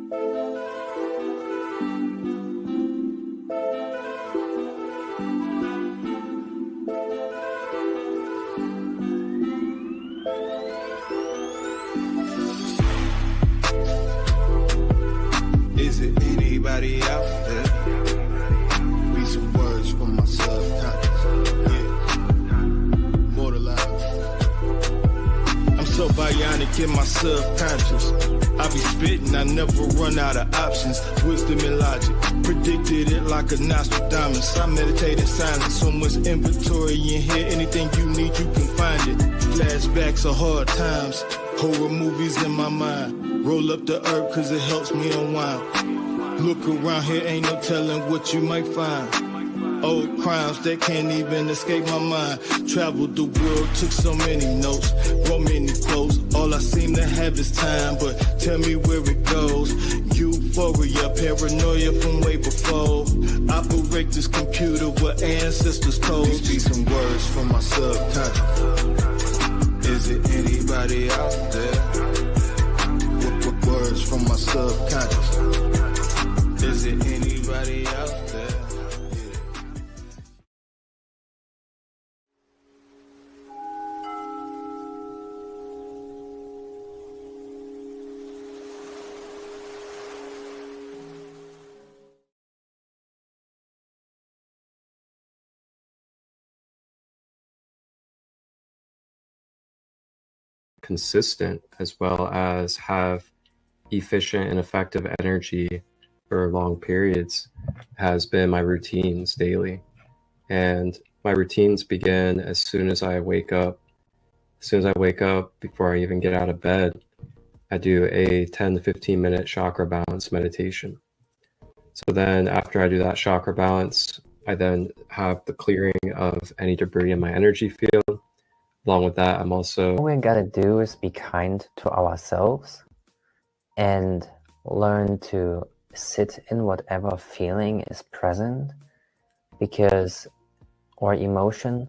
Is it anybody out there? Read some words from my subconscious. Yeah. Mortalized. I'm so bionic in my subconscious. I be spitting, I never run out of options. Wisdom and logic, predicted it like a Nostradamus. I meditate in silence, so much inventory in here. Anything you need, you can find it. Flashbacks of hard times, horror movies in my mind. Roll up the herb cause it helps me unwind. Look around here, ain't no telling what you might find. Old crimes that can't even escape my mind. Traveled the world, took so many notes, wrote many quotes. All I seem to have is time, but tell me where it goes. Euphoria, paranoia from way before. Operate this computer with ancestors' codes. These be some words from my subconscious. Is it anybody out there? What words from my subconscious? Is it anybody out there? Consistent as well as have efficient and effective energy for long periods has been my routines daily. And my routines begin as soon as I wake up. As soon as I wake up, before I even get out of bed, I do a 10 to 15 minute chakra balance meditation. So then after I do that chakra balance, I then have the clearing of any debris in my energy field. Along with that, I'm also... All we gotta do is be kind to ourselves and learn to sit in whatever feeling is present, because emotion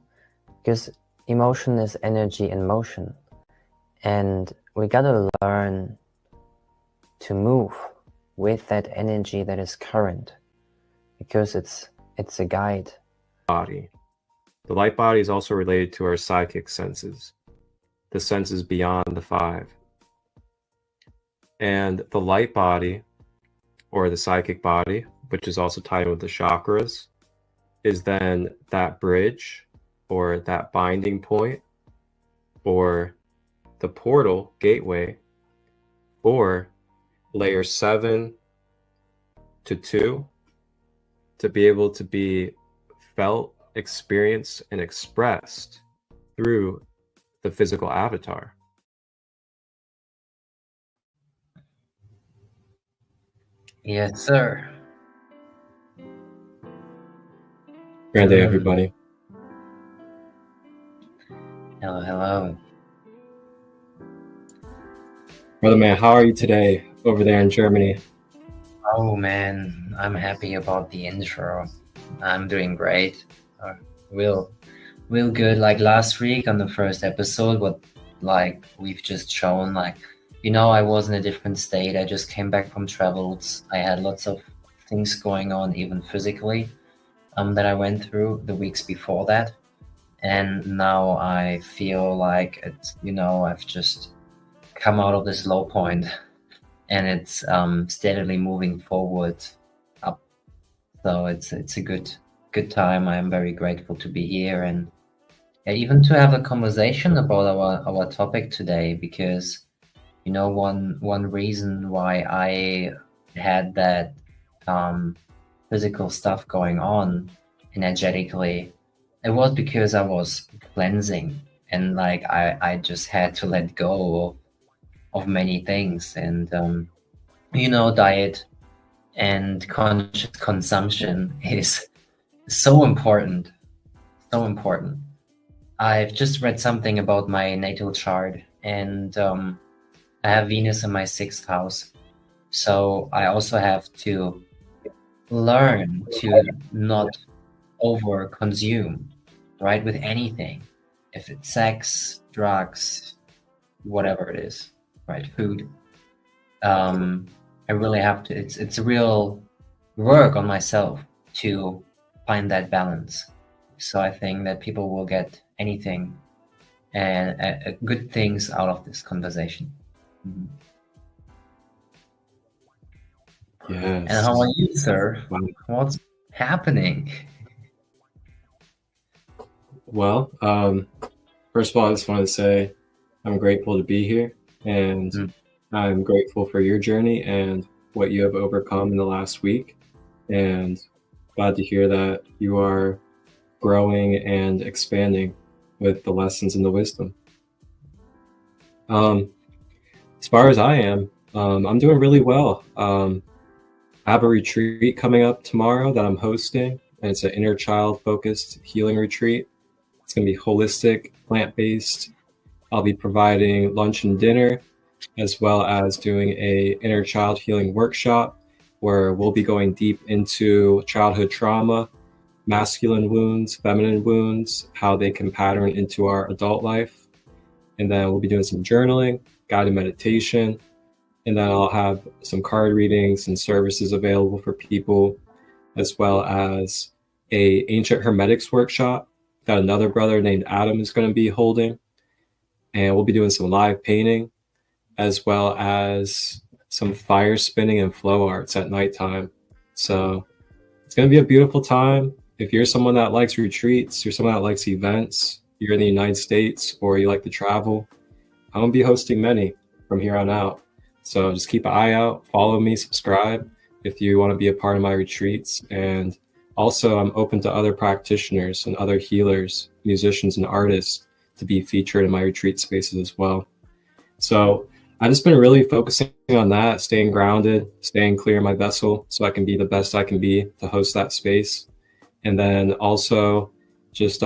is energy in motion, and we gotta learn to move with that energy that is current, because it's a guide. Body. The light body is also related to our psychic senses, the senses beyond the five. And the light body, or the psychic body, which is also tied with the chakras, is then that bridge, or that binding point, or the portal, gateway, or layer 7 to 2, to be able to be felt, experienced, and expressed through the physical avatar. Yes, sir. Good day, everybody. Hello, hello. Brother man, how are you today over there in Germany? Oh man, I'm happy about the intro. I'm doing great. Real good. Like last week on the first episode, what like we've just shown, like, you know, I was in a different state. I just came back from travels. I had lots of things going on, even physically, that I went through the weeks before that. And now I feel like it's, you know, I've just come out of this low point and it's steadily moving forward up. So it's a good time. I'm very grateful to be here, and even to have a conversation about our topic today, because, you know, one reason why I had that physical stuff going on energetically, it was because I was cleansing, and like I just had to let go of many things, and you know, diet and conscious consumption is so important. I've just read something about my natal chart, and I have Venus in my 6th house, so I also have to learn to not over consume, right, with anything, if it's sex, drugs, whatever it is, right, food. I really have to. It's a real work on myself to find that balance. So I think that people will get anything and good things out of this conversation. Mhm. Yes. And how are you, sir? Wow. What's happening? Well, first of all, I just wanted to say I'm grateful to be here, and I'm grateful for your journey and what you have overcome in the last week, and glad to hear that you are growing and expanding with the lessons and the wisdom. As far as I am, I'm doing really well. I have a retreat coming up tomorrow that I'm hosting, and it's an inner child focused healing retreat. It's going to be holistic, plant-based. I'll be providing lunch and dinner, as well as doing a inner child healing workshop where we'll be going deep into childhood trauma, masculine wounds, feminine wounds, how they can pattern into our adult life. And then we'll be doing some journaling, guided meditation, and then I'll have some card readings and services available for people, as well as a ancient hermetics workshop that another brother named Adam is going to be holding. And we'll be doing some live painting, as well as some fire spinning and flow arts at nighttime. So it's going to be a beautiful time. If you're someone that likes retreats, you're someone that likes events, you're in the United States, or you like to travel, I'm going to be hosting many from here on out. So just keep an eye out, follow me, subscribe if you want to be a part of my retreats. And also I'm open to other practitioners and other healers, musicians and artists to be featured in my retreat spaces as well. So I've just been really focusing on that, staying grounded, staying clear in my vessel so I can be the best I can be to host that space. And then also just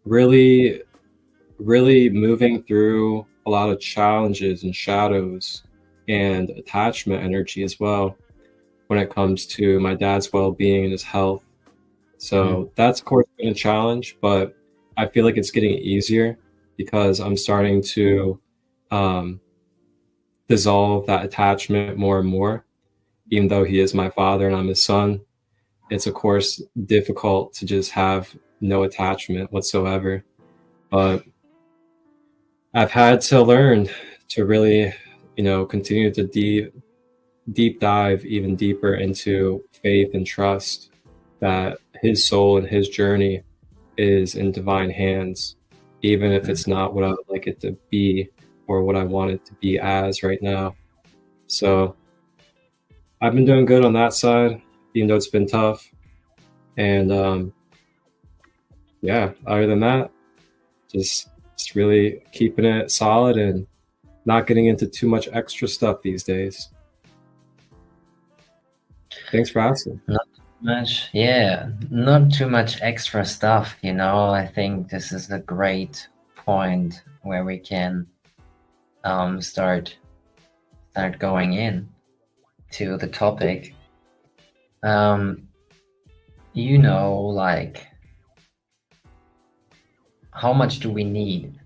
really moving through a lot of challenges and shadows and attachment energy as well when it comes to my dad's well-being and his health. So that's of course been a challenge, but I feel like it's getting easier because I'm starting to dissolve that attachment more and more. Even though he is my father and I'm his son, it's of course difficult to just have no attachment whatsoever. But I've had to learn to really, continue to deep dive even deeper into faith and trust that his soul and his journey is in divine hands, even if it's not what I would like it to be or what I want it to be as right now. So I've been doing good on that side, even though it's been tough. And other than that, just really keeping it solid and not getting into too much extra stuff these days. Thanks for asking. Not too much extra stuff, I think this is a great point where we can start going in to the topic. Like, how much do we need?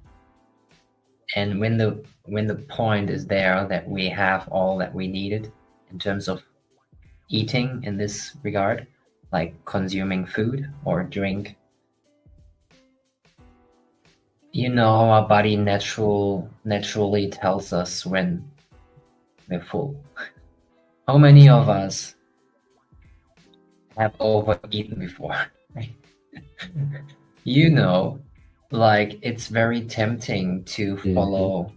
And when the point is there that we have all that we needed in terms of eating in this regard, like consuming food or drink, our body naturally tells us when we're full. How many of us have overeaten before? Like, it's very tempting to follow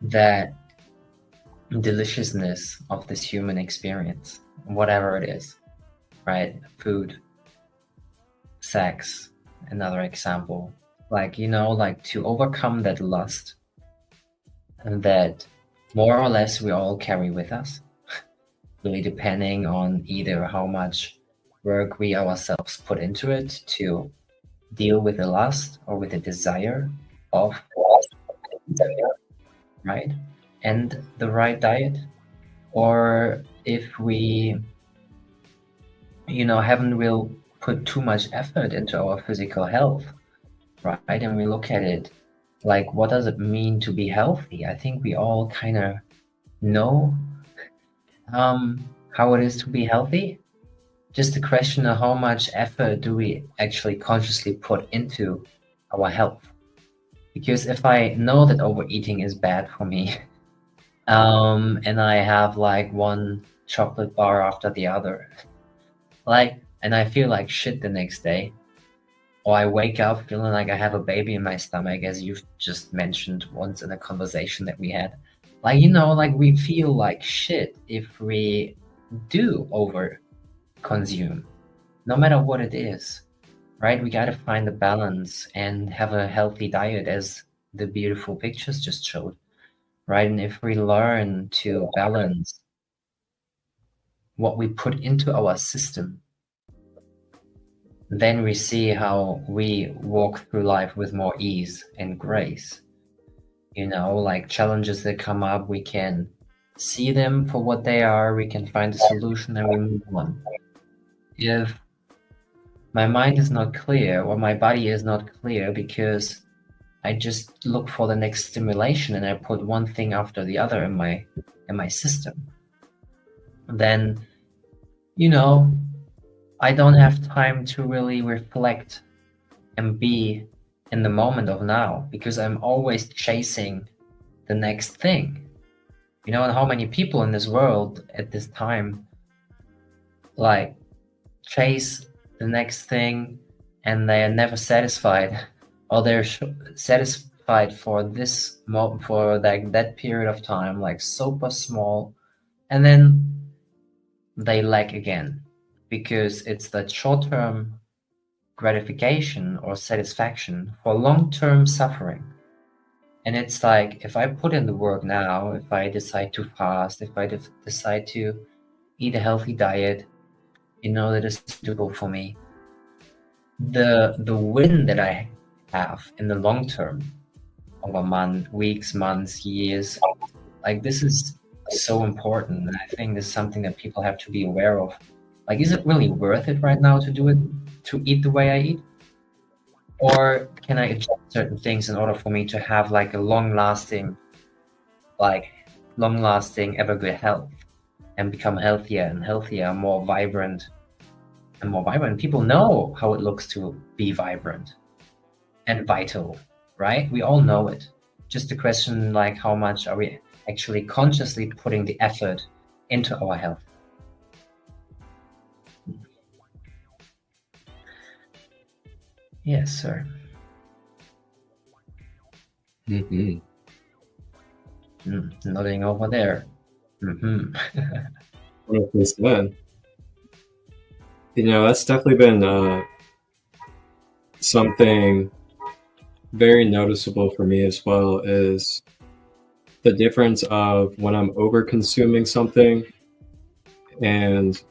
that deliciousness of this human experience, whatever it is, right? Food, sex, another example. Like, to overcome that lust and that more or less we all carry with us, really depending on either how much work we ourselves put into it to deal with the lust or with the desire of, right? And the right diet, or if we, haven't really put too much effort into our physical health, right? And we look at it like, what does it mean to be healthy? I think we all kind of know how it is to be healthy. Just a question of how much effort do we actually consciously put into our health. Because if I know that overeating is bad for me, and I have like one chocolate bar after the other, and I feel like shit the next day, or I wake up feeling like I have a baby in my stomach, as you've just mentioned once in a conversation that we had. We feel like shit if we do over consume, no matter what it is, right? We got to find a balance and have a healthy diet, as the beautiful pictures just showed, right? And if we learn to balance what we put into our system, then we see how we walk through life with more ease and grace. Like challenges that come up, we can see them for what they are, we can find a solution, and we move on. If my mind is not clear, or my body is not clear, because I just look for the next stimulation and I put one thing after the other in my system, then I don't have time to really reflect and be in the moment of now, because I'm always chasing the next thing. And how many people in this world at this time chase the next thing, and they are never satisfied, or they're satisfied for this for that period of time, super small, and then they lack again, because it's that short-term gratification or satisfaction for long-term suffering. And it's like, if I put in the work now, if I decide to fast, if I decide to eat a healthy diet, that is suitable for me, the win that I have in the long term, over weeks, months, years, this is so important. And I think this is something that people have to be aware of. Is it really worth it right now to eat the way I eat? Or can I adjust certain things in order for me to have a long-lasting, ever good health, and become healthier and healthier, more vibrant and more vibrant? People know how it looks to be vibrant and vital, right? We all know it. Just a question how much are we actually consciously putting the effort into our health? Yes, sir. Mm-hmm. Nodding over there. 100%. That's definitely been something very noticeable for me as well, is the difference of when I'm over consuming something, and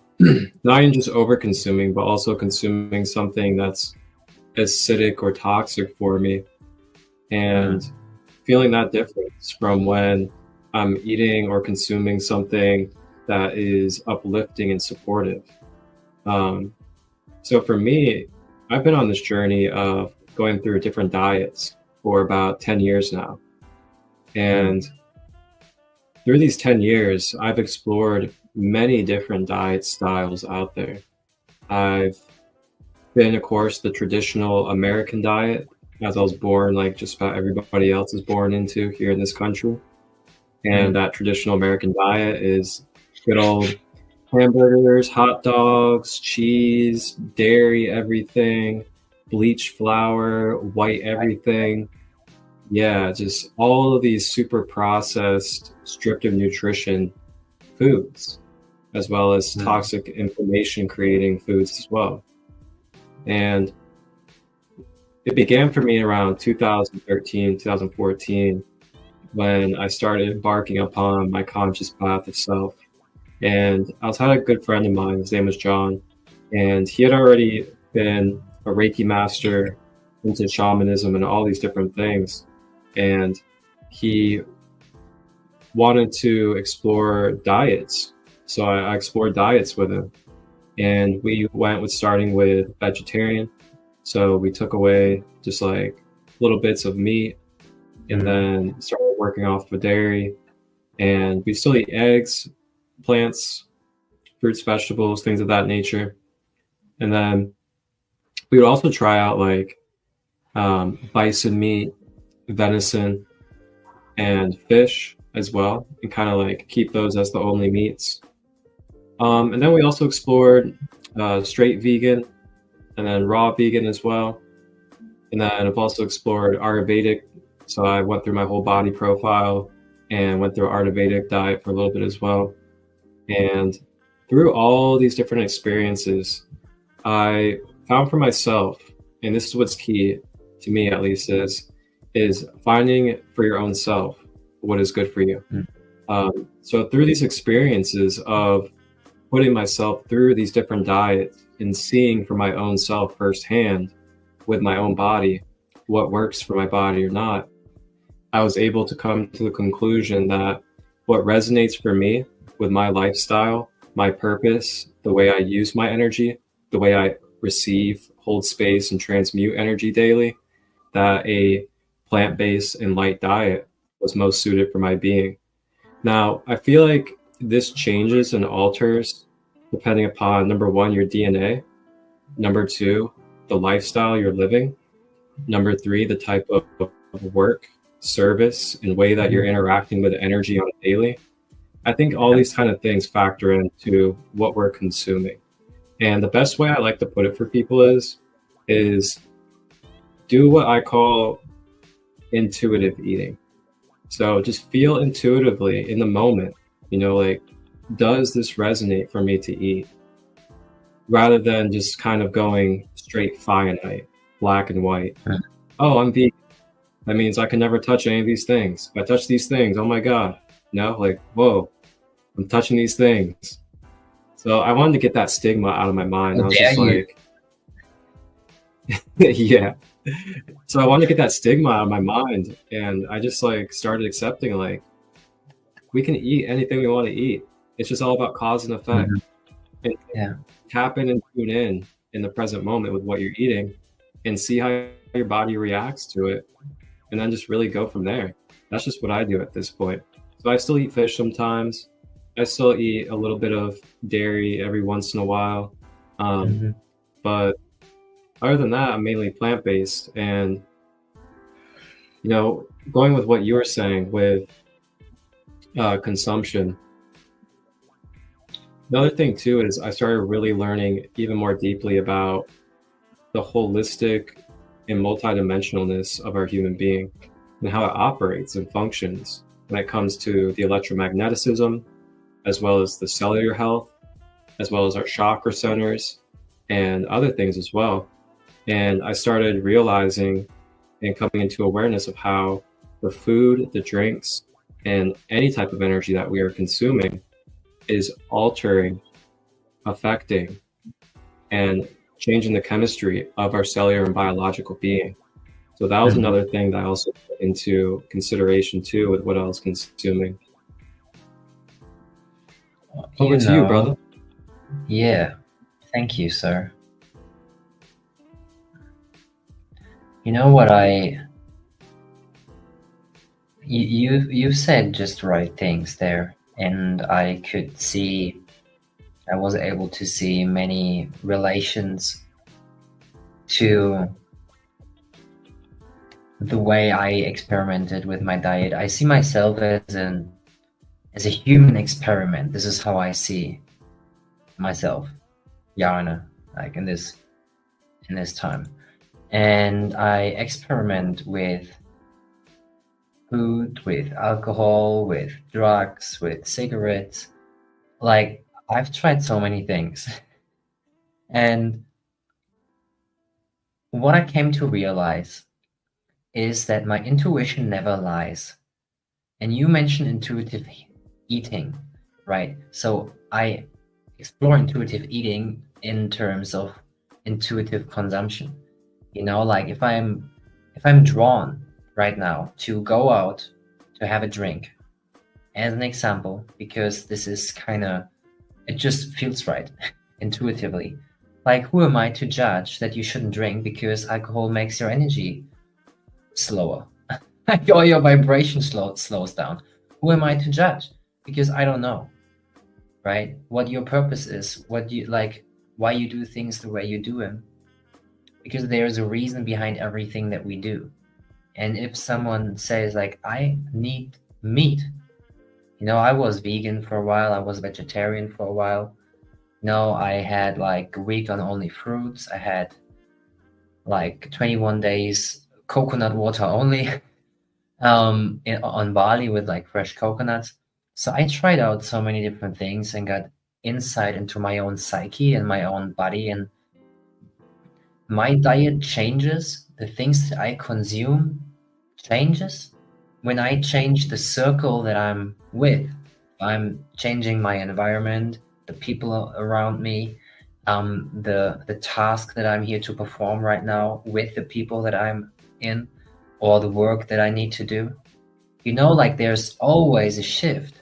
not even just over consuming, but also consuming something that's acidic or toxic for me, and feeling that difference from when I'm eating or consuming something that is uplifting and supportive. So for me, I've been on this journey of going through different diets for about 10 years now. And through these 10 years, I've explored many different diet styles out there. I've been, of course, the traditional American diet, as I was born, like just about everybody else is born into here in this country. And that traditional American diet is good old hamburgers, hot dogs, cheese, dairy, everything, bleached flour, white everything. Yeah, just all of these super processed, stripped of nutrition foods, as well as toxic inflammation creating foods as well. And it began for me around 2013, 2014, when I started embarking upon my conscious path of self. And I had a good friend of mine, his name was John, and he had already been a Reiki master into shamanism and all these different things. And he wanted to explore diets. So I explored diets with him. And we went with starting with vegetarian. So we took away just like little bits of meat and then started working off with dairy. And we still eat eggs, plants, fruits, vegetables, things of that nature. And then we would also try out like bison meat, venison, and fish as well, and kind of like keep those as the only meats. And then we also explored straight vegan and then raw vegan as well. And then I've also explored Ayurvedic. So I went through my whole body profile and went through Ayurvedic diet for a little bit as well. And through all these different experiences, I found for myself, and this is what's key to me at least, is finding for your own self what is good for you. So through these experiences of putting myself through these different diets and seeing for my own self firsthand with my own body what works for my body or not, I was able to come to the conclusion that what resonates for me with my lifestyle, my purpose, the way I use my energy, the way I receive, hold space, and transmute energy daily, that a plant-based and light diet was most suited for my being. Now, I feel like this changes and alters depending upon, number one, your DNA, number two, the lifestyle you're living, number three, the type of work, service, and way that you're interacting with energy on a daily. I think all these kind of things factor into what we're consuming. And the best way I like to put it for people is do what I call intuitive eating. So just feel intuitively in the moment, like, does this resonate for me to eat? Rather than just kind of going straight finite, black and white. Oh, I'm vegan. That means I can never touch any of these things. If I touch these things, oh my God. No, like, whoa, I'm touching these things. So I wanted to get that stigma out of my mind. I was just like, yeah. So I wanted to get that stigma out of my mind. And I just like started accepting, like, we can eat anything we want to eat. It's just all about cause and effect. And tap in and tune in the present moment with what you're eating and see how your body reacts to it. And then just really go from there. That's just what I do at this point. So I still eat fish sometimes. I still eat a little bit of dairy every once in a while. But other than that, I'm mainly plant-based. And, going with what you were saying with consumption, another thing too is I started really learning even more deeply about the holistic and multidimensionalness of our human being and how it operates and functions when it comes to the electromagnetism, as well as the cellular health, as well as our chakra centers and other things as well. And I started realizing and coming into awareness of how the food, the drinks, and any type of energy that we are consuming is altering, affecting, and changing the chemistry of our cellular and biological being. So that was another thing that I also put into consideration too with what I was consuming. Over to you, brother. Yeah, thank you, sir. You know what you said just right things there, and I was able to see many relations to the way I experimented with my diet. I see myself as a human experiment. This is how I see myself, Jana, like in this time. And I experiment with food, with alcohol, with drugs, with cigarettes. Like, I've tried so many things. And what I came to realize is that my intuition never lies. And you mentioned intuitive eating, right? So I explore intuitive eating in terms of intuitive consumption. Like if I'm drawn right now to go out to have a drink, as an example, because this is it just feels right intuitively. Like, who am I to judge that you shouldn't drink because alcohol makes your energy slower or your vibration slows down? Who am I to judge? Because I don't know. right? What your purpose is, what you like, why you do things the way you do them. Because there's a reason behind everything that we do. And if someone says like, I need meat, you know, I was vegan for a while, I was vegetarian for a while. No, I had like a week on only fruits. I had like 21 days coconut water only on Bali with like fresh coconuts. So I tried out so many different things and got insight into my own psyche and my own body, and my diet changes. The things that I consume changes when I change the circle that I'm with. I'm changing my environment, the people around me, the task that I'm here to perform right now with the people that I'm in, or the work that I need to do. You know, like there's always a shift,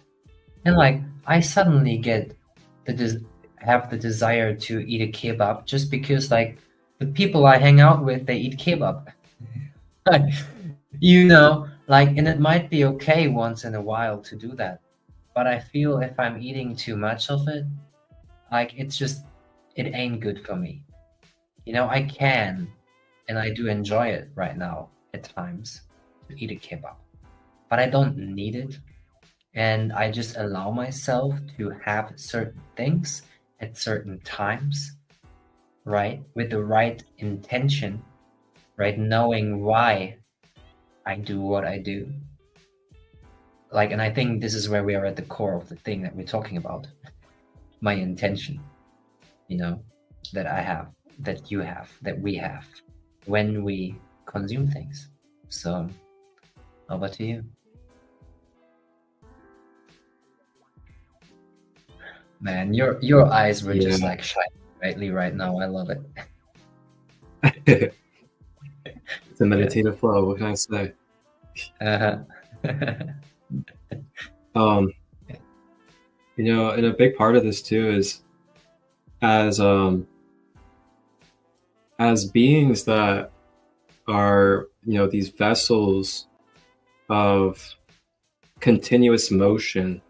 and like I suddenly get have the desire to eat a kebab just because like the people I hang out with, they eat kebab. You know, like, and it might be okay once in a while to do that, but I feel if I'm eating too much of it, like it ain't good for me. You know, I can, and I do enjoy it right now at times to eat a kebab, but I don't need it. And I just allow myself to have certain things at certain times, right? With the right intention, right? Knowing why I do what I do. Like, and I think this is where we are at the core of the thing that we're talking about. My intention, you know, that I have, that you have, that we have when we consume things. So, over to you. Man, your eyes were just like shining brightly right now. I love it. It's a meditative flow. What can I say? You know, and a big part of this too is as beings that are, you know, these vessels of continuous motion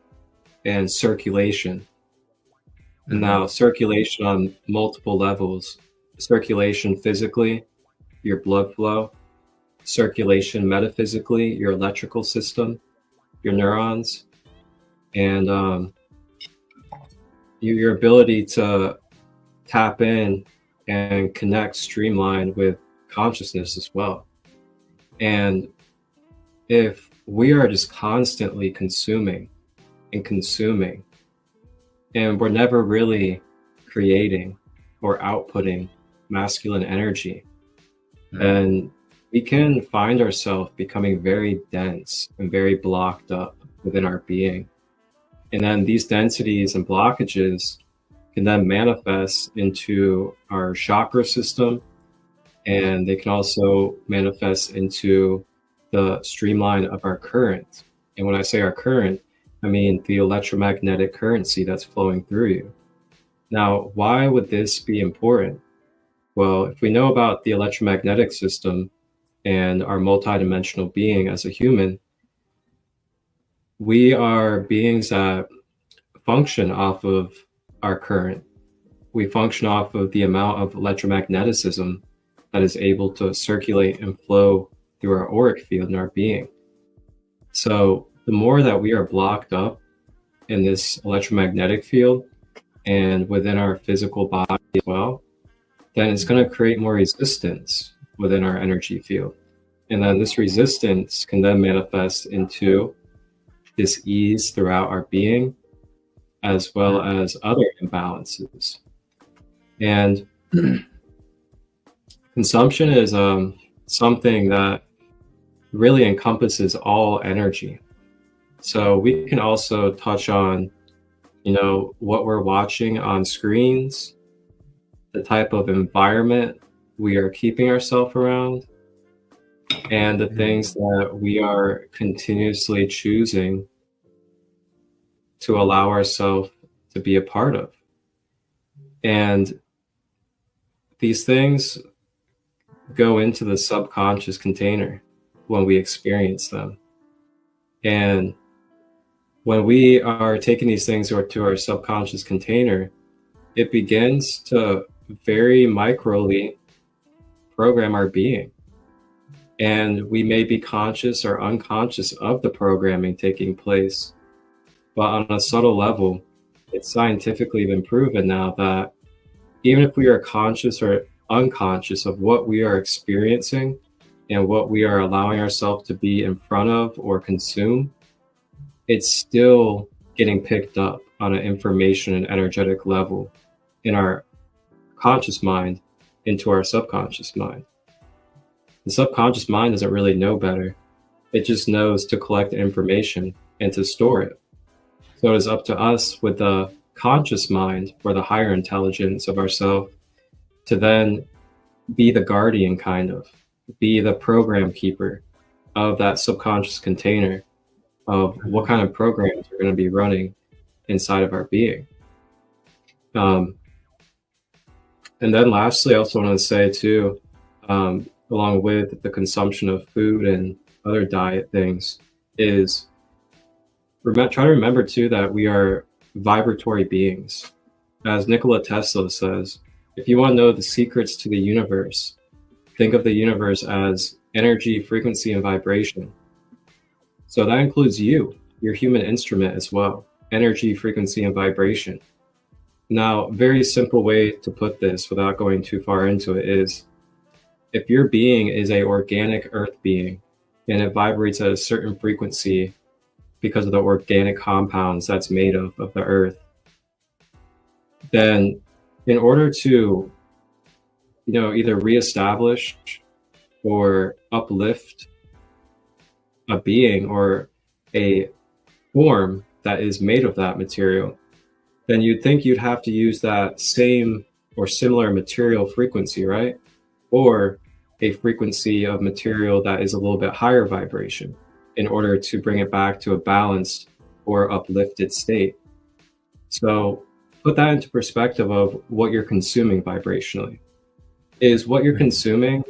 and circulation. And now circulation on multiple levels, circulation physically, your blood flow, circulation metaphysically, your electrical system, your neurons, and your ability to tap in and connect, streamline with consciousness as well. And if we are just constantly consuming and consuming, and we're never really creating or outputting masculine energy, and we can find ourselves becoming very dense and very blocked up within our being. And then these densities and blockages can then manifest into our chakra system, and they can also manifest into the streamline of our current. And when I say our current, I mean the electromagnetic currency that's flowing through you. Now, why would this be important? Well, if we know about the electromagnetic system and our multidimensional being as a human, we are beings that function off of our current. We function off of the amount of electromagnetism that is able to circulate and flow through our auric field in our being. So the more that we are blocked up in this electromagnetic field and within our physical body as well, then it's going to create more resistance within our energy field. And then this resistance can then manifest into this ease throughout our being, as well as other imbalances. And consumption is something that really encompasses all energy. So we can also touch on, you know, what we're watching on screens, the type of environment we are keeping ourselves around, and the things that we are continuously choosing to allow ourselves to be a part of. And these things go into the subconscious container when we experience them. And when we are taking these things to our subconscious container, it begins to very microly program our being. And we may be conscious or unconscious of the programming taking place. But on a subtle level, it's scientifically been proven now that even if we are conscious or unconscious of what we are experiencing and what we are allowing ourselves to be in front of or consume, it's still getting picked up on an information and energetic level in our conscious mind into our subconscious mind. The subconscious mind doesn't really know better. It just knows to collect information and to store it. So it is up to us with the conscious mind or the higher intelligence of ourselves to then be the guardian, kind of, be the program keeper of that subconscious container of what kind of programs are going to be running inside of our being. And then lastly, I also want to say too, along with the consumption of food and other diet things, is try to remember too that we are vibratory beings. As Nikola Tesla says, if you want to know the secrets to the universe, think of the universe as energy, frequency, and vibration. So that includes you, your human instrument as well, energy, frequency, and vibration. Now, very simple way to put this without going too far into it is, if your being is a organic earth being and it vibrates at a certain frequency because of the organic compounds that's made of the earth, then in order to, either reestablish or uplift a being or a form that is made of that material, then you'd think you'd have to use that same or similar material frequency, right? Or a frequency of material that is a little bit higher vibration in order to bring it back to a balanced or uplifted state. So put that into perspective of what you're consuming vibrationally. Is what you're consuming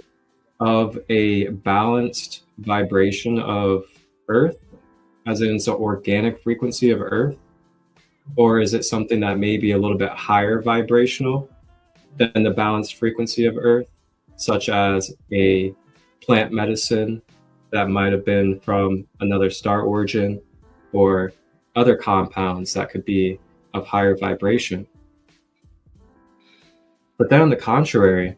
of a balanced vibration of earth, as in it's an organic frequency of earth? Or is it something that may be a little bit higher vibrational than the balanced frequency of earth, such as a plant medicine that might have been from another star origin, or other compounds that could be of higher vibration? But then on the contrary,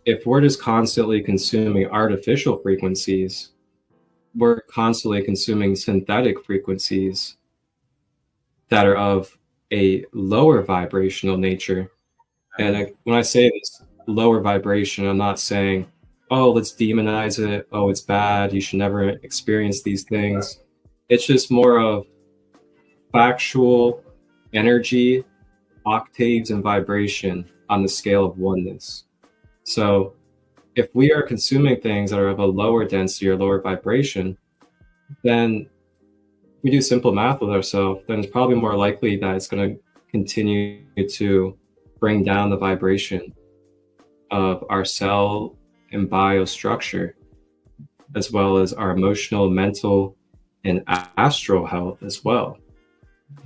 if we're just constantly consuming artificial frequencies, we're constantly consuming synthetic frequencies that are of a lower vibrational nature. And when I say this lower vibration, I'm not saying, oh, let's demonize it, oh, it's bad, you should never experience these things. It's just more of factual energy, octaves, and vibration on the scale of oneness. So if we are consuming things that are of a lower density or lower vibration, then we do simple math with ourselves, then it's probably more likely that it's going to continue to bring down the vibration of our cell and biostructure, as well as our emotional, mental, and astral health as well.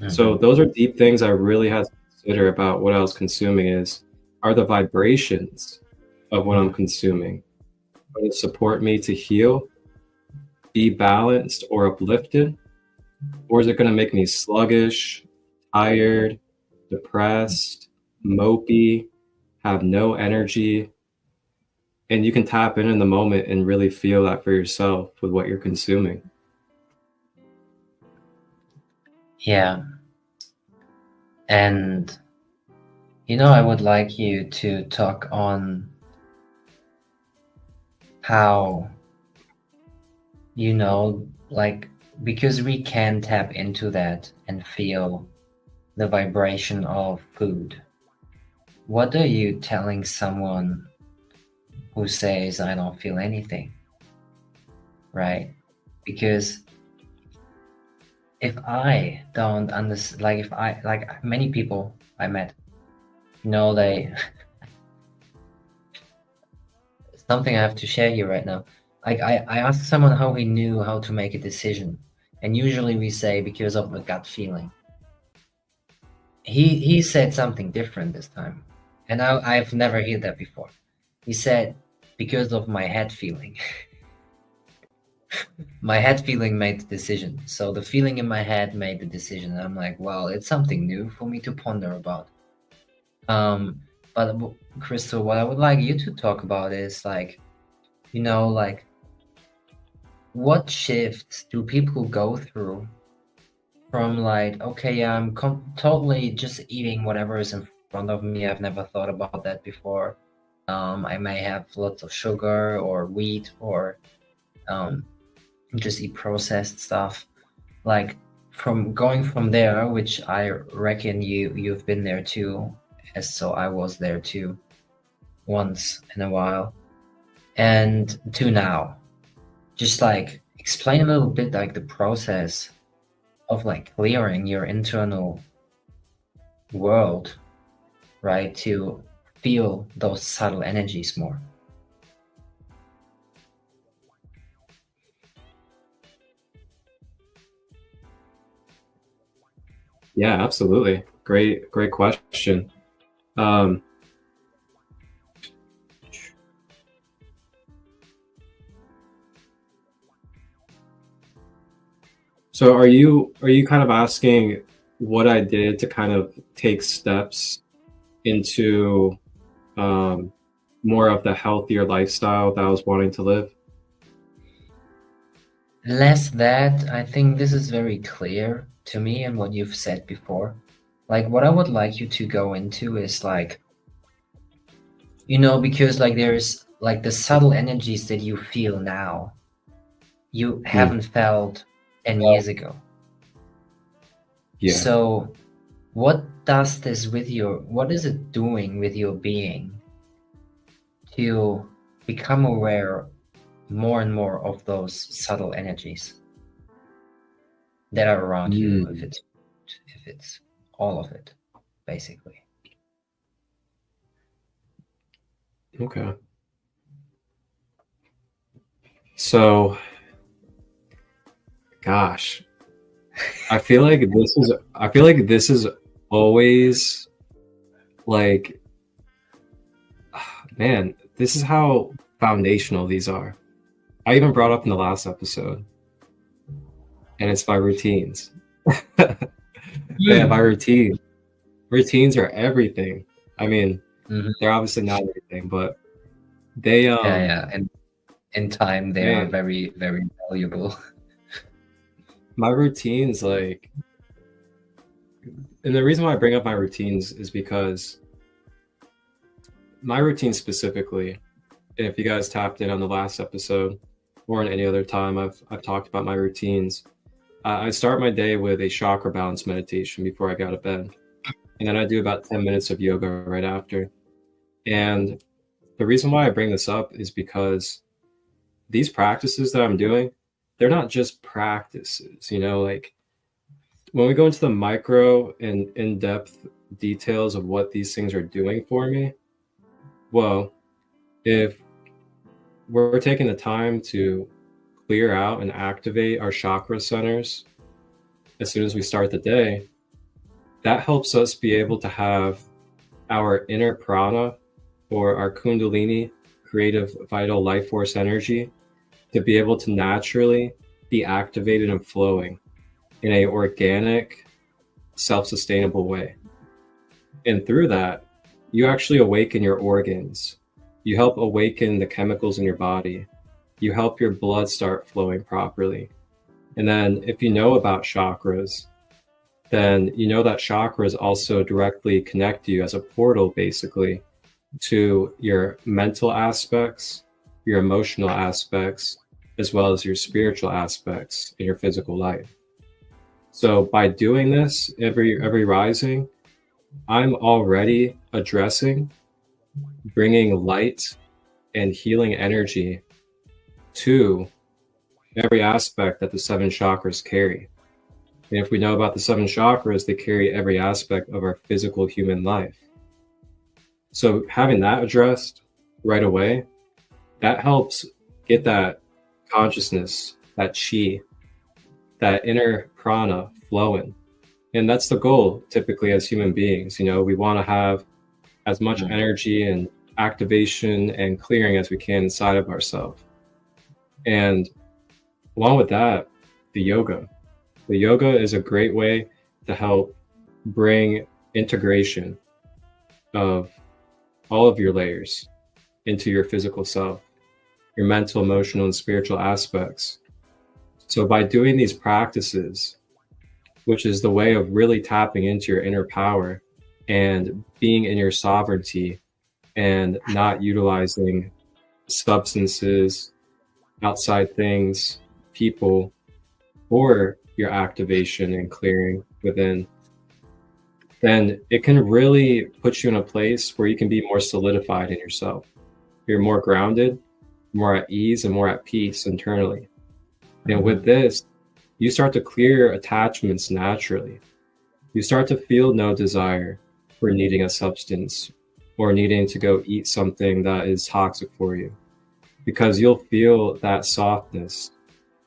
Mm-hmm. So those are deep things I really had to consider about what I was consuming. Are the vibrations of what I'm consuming going to support me to heal, be balanced, or uplifted? Or is it going to make me sluggish, tired, depressed, mopey, have no energy? And you can tap in the moment and really feel that for yourself with what you're consuming. Yeah. And, I would like you to talk on how, because we can tap into that and feel the vibration of food. What are you telling someone who says, I don't feel anything, right? Because if I don't understand, many people I met, they, something I have to share here right now. I asked someone how he knew how to make a decision. And usually we say because of a gut feeling. He said something different this time, and I've never heard that before. He said because of my head feeling. My head feeling made the decision. So the feeling in my head made the decision. And I'm like, well, it's something new for me to ponder about. But Crystal, what I would like you to talk about is like, you know, like what shifts do people go through from like, okay, I'm totally just eating whatever is in front of me. I've never thought about that before. I may have lots of sugar or wheat or just eat processed stuff. Like from going from there, which I reckon you've been there too, as so I was there too, once in a while, and to now. Just like explain a little bit like the process of like clearing your internal world, right, to feel those subtle energies more. Yeah, absolutely. Great question. So are you kind of asking what I did to kind of take steps into more of the healthier lifestyle that I was wanting to live? Less that, I think this is very clear to me and what you've said before. Like what I would like you to go into is like, you know, because like there's like the subtle energies that you feel now, you haven't felt 10 years ago. Yeah. So what does this with your, what is it doing with your being to become aware more and more of those subtle energies that are around you, if it's all of it, basically. Okay. So, gosh, I feel like this is always like, man, this is how foundational these are. I even brought up in the last episode, and it's my routines. Yeah, my routines are everything. I mean, they're obviously not everything, but they and in time they are very, very valuable. My routines, like, and the reason why I bring up my routines is because my routine specifically, and if you guys tapped in on the last episode or in any other time I've talked about my routines, I start my day with a chakra balance meditation before I go to bed, and then I do about 10 minutes of yoga right after. And the reason why I bring this up is because these practices that I'm doing, they're not just practices, you know, like when we go into the micro and in-depth details of what these things are doing for me, well, if we're taking the time to clear out and activate our chakra centers as soon as we start the day, that helps us be able to have our inner prana, or our kundalini, creative vital life force energy, to be able to naturally be activated and flowing in a organic, self-sustainable way. And through that, you actually awaken your organs. You help awaken the chemicals in your body. You help your blood start flowing properly. And then if you know about chakras, then you know that chakras also directly connect you as a portal, basically, to your mental aspects, your emotional aspects, as well as your spiritual aspects in your physical life. So by doing this every rising, I'm already addressing, bringing light and healing energy to every aspect that the 7 chakras carry. And if we know about the 7 chakras, they carry every aspect of our physical human life. So having that addressed right away, that helps get that consciousness, that chi, that inner prana flowing. And that's the goal typically as human beings. You know, we want to have as much energy and activation and clearing as we can inside of ourselves. And along with that, the yoga. The yoga is a great way to help bring integration of all of your layers into your physical self, your mental, emotional, and spiritual aspects. So by doing these practices, which is the way of really tapping into your inner power and being in your sovereignty and not utilizing substances, outside things, people, or your activation and clearing within, then it can really put you in a place where you can be more solidified in yourself. You're more grounded, more at ease, and more at peace internally. And with this, you start to clear attachments naturally. You start to feel no desire for needing a substance or needing to go eat something that is toxic for you, because you'll feel that softness,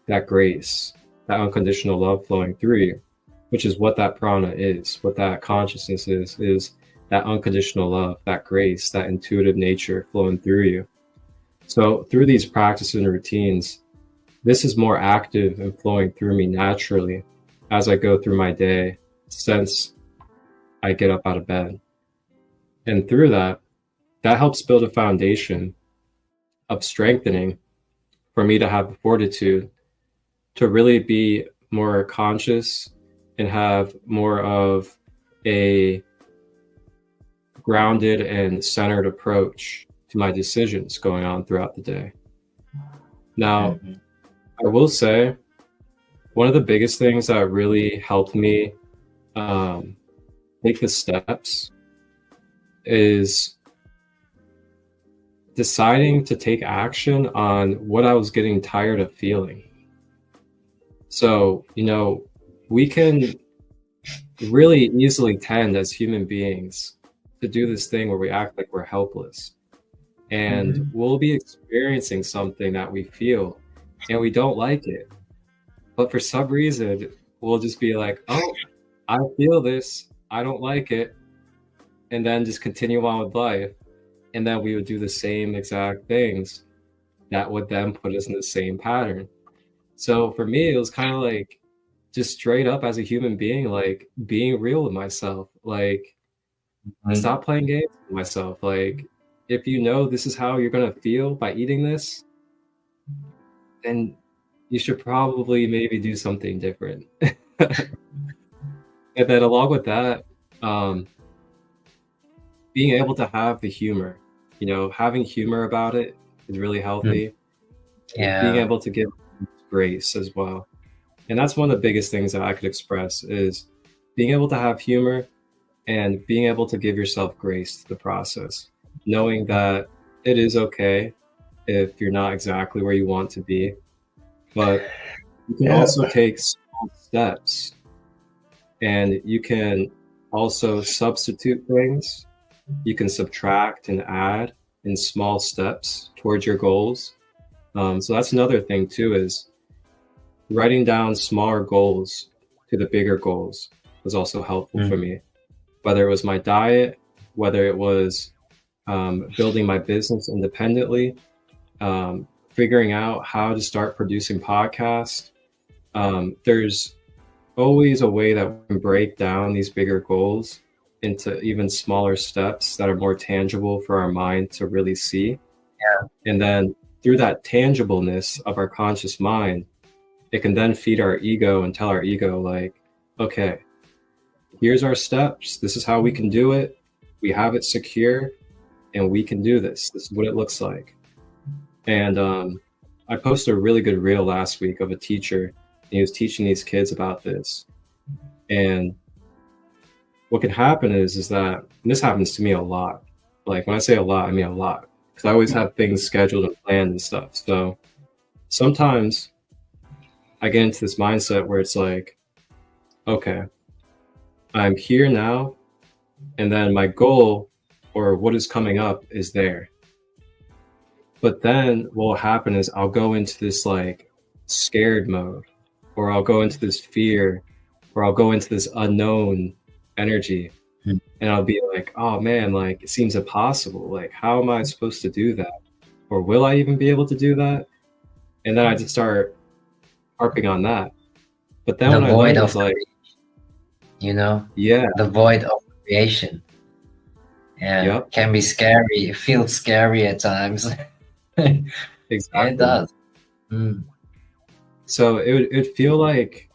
that grace, that unconditional love flowing through you, which is what that prana is, what that consciousness is that unconditional love, that grace, that intuitive nature flowing through you. So through these practices and routines, this is more active and flowing through me naturally as I go through my day since I get up out of bed. And through that helps build a foundation of strengthening for me to have the fortitude to really be more conscious and have more of a grounded and centered approach to my decisions going on throughout the day. Now, I will say one of the biggest things that really helped me take the steps is deciding to take action on what I was getting tired of feeling. So, you know, we can really easily tend as human beings to do this thing where we act like we're helpless. And we'll be experiencing something that we feel and we don't like it. But for some reason, we'll just be like, oh, I feel this, I don't like it. And then just continue on with life. And then we would do the same exact things that would then put us in the same pattern. So for me, it was kind of like just straight up as a human being, like being real with myself, like stop playing games with myself. Like, if you know this is how you're going to feel by eating this, then you should probably maybe do something different. And then along with that, being able to have the humor, you know, having humor about it is really healthy. Yeah. Being able to give grace as well. And that's one of the biggest things that I could express is being able to have humor and being able to give yourself grace to the process, knowing that it is okay if you're not exactly where you want to be, but you can also take small steps and you can also substitute things. You can subtract and add in small steps towards your goals. So that's another thing too, is writing down smaller goals to the bigger goals was also helpful for me, whether it was my diet, whether it was building my business independently, figuring out how to start producing podcasts. There's always a way that we can break down these bigger goals into even smaller steps that are more tangible for our mind to really see. Yeah. And then through that tangibleness of our conscious mind, it can then feed our ego and tell our ego, like, okay, here's our steps. This is how we can do it. We have it secure and we can do this. This is what it looks like. And I posted a really good reel last week of a teacher, and he was teaching these kids about this. And what can happen is that, and this happens to me a lot. Like when I say a lot, I mean a lot, because I always have things scheduled and planned and stuff. So sometimes I get into this mindset where it's like, okay, I'm here now, and then my goal or what is coming up is there. But then what will happen is I'll go into this like scared mode or I'll go into this fear, or I'll go into this unknown energy, and I'll be like, oh man, like it seems impossible. Like, how am I supposed to do that? Or will I even be able to do that? And then I just start harping on that. But then The when I void learned, of it's like, you know, yeah, the void of creation. Yeah, yep, can be scary. It feels scary at times. exactly. It does. Mm. So it would feel like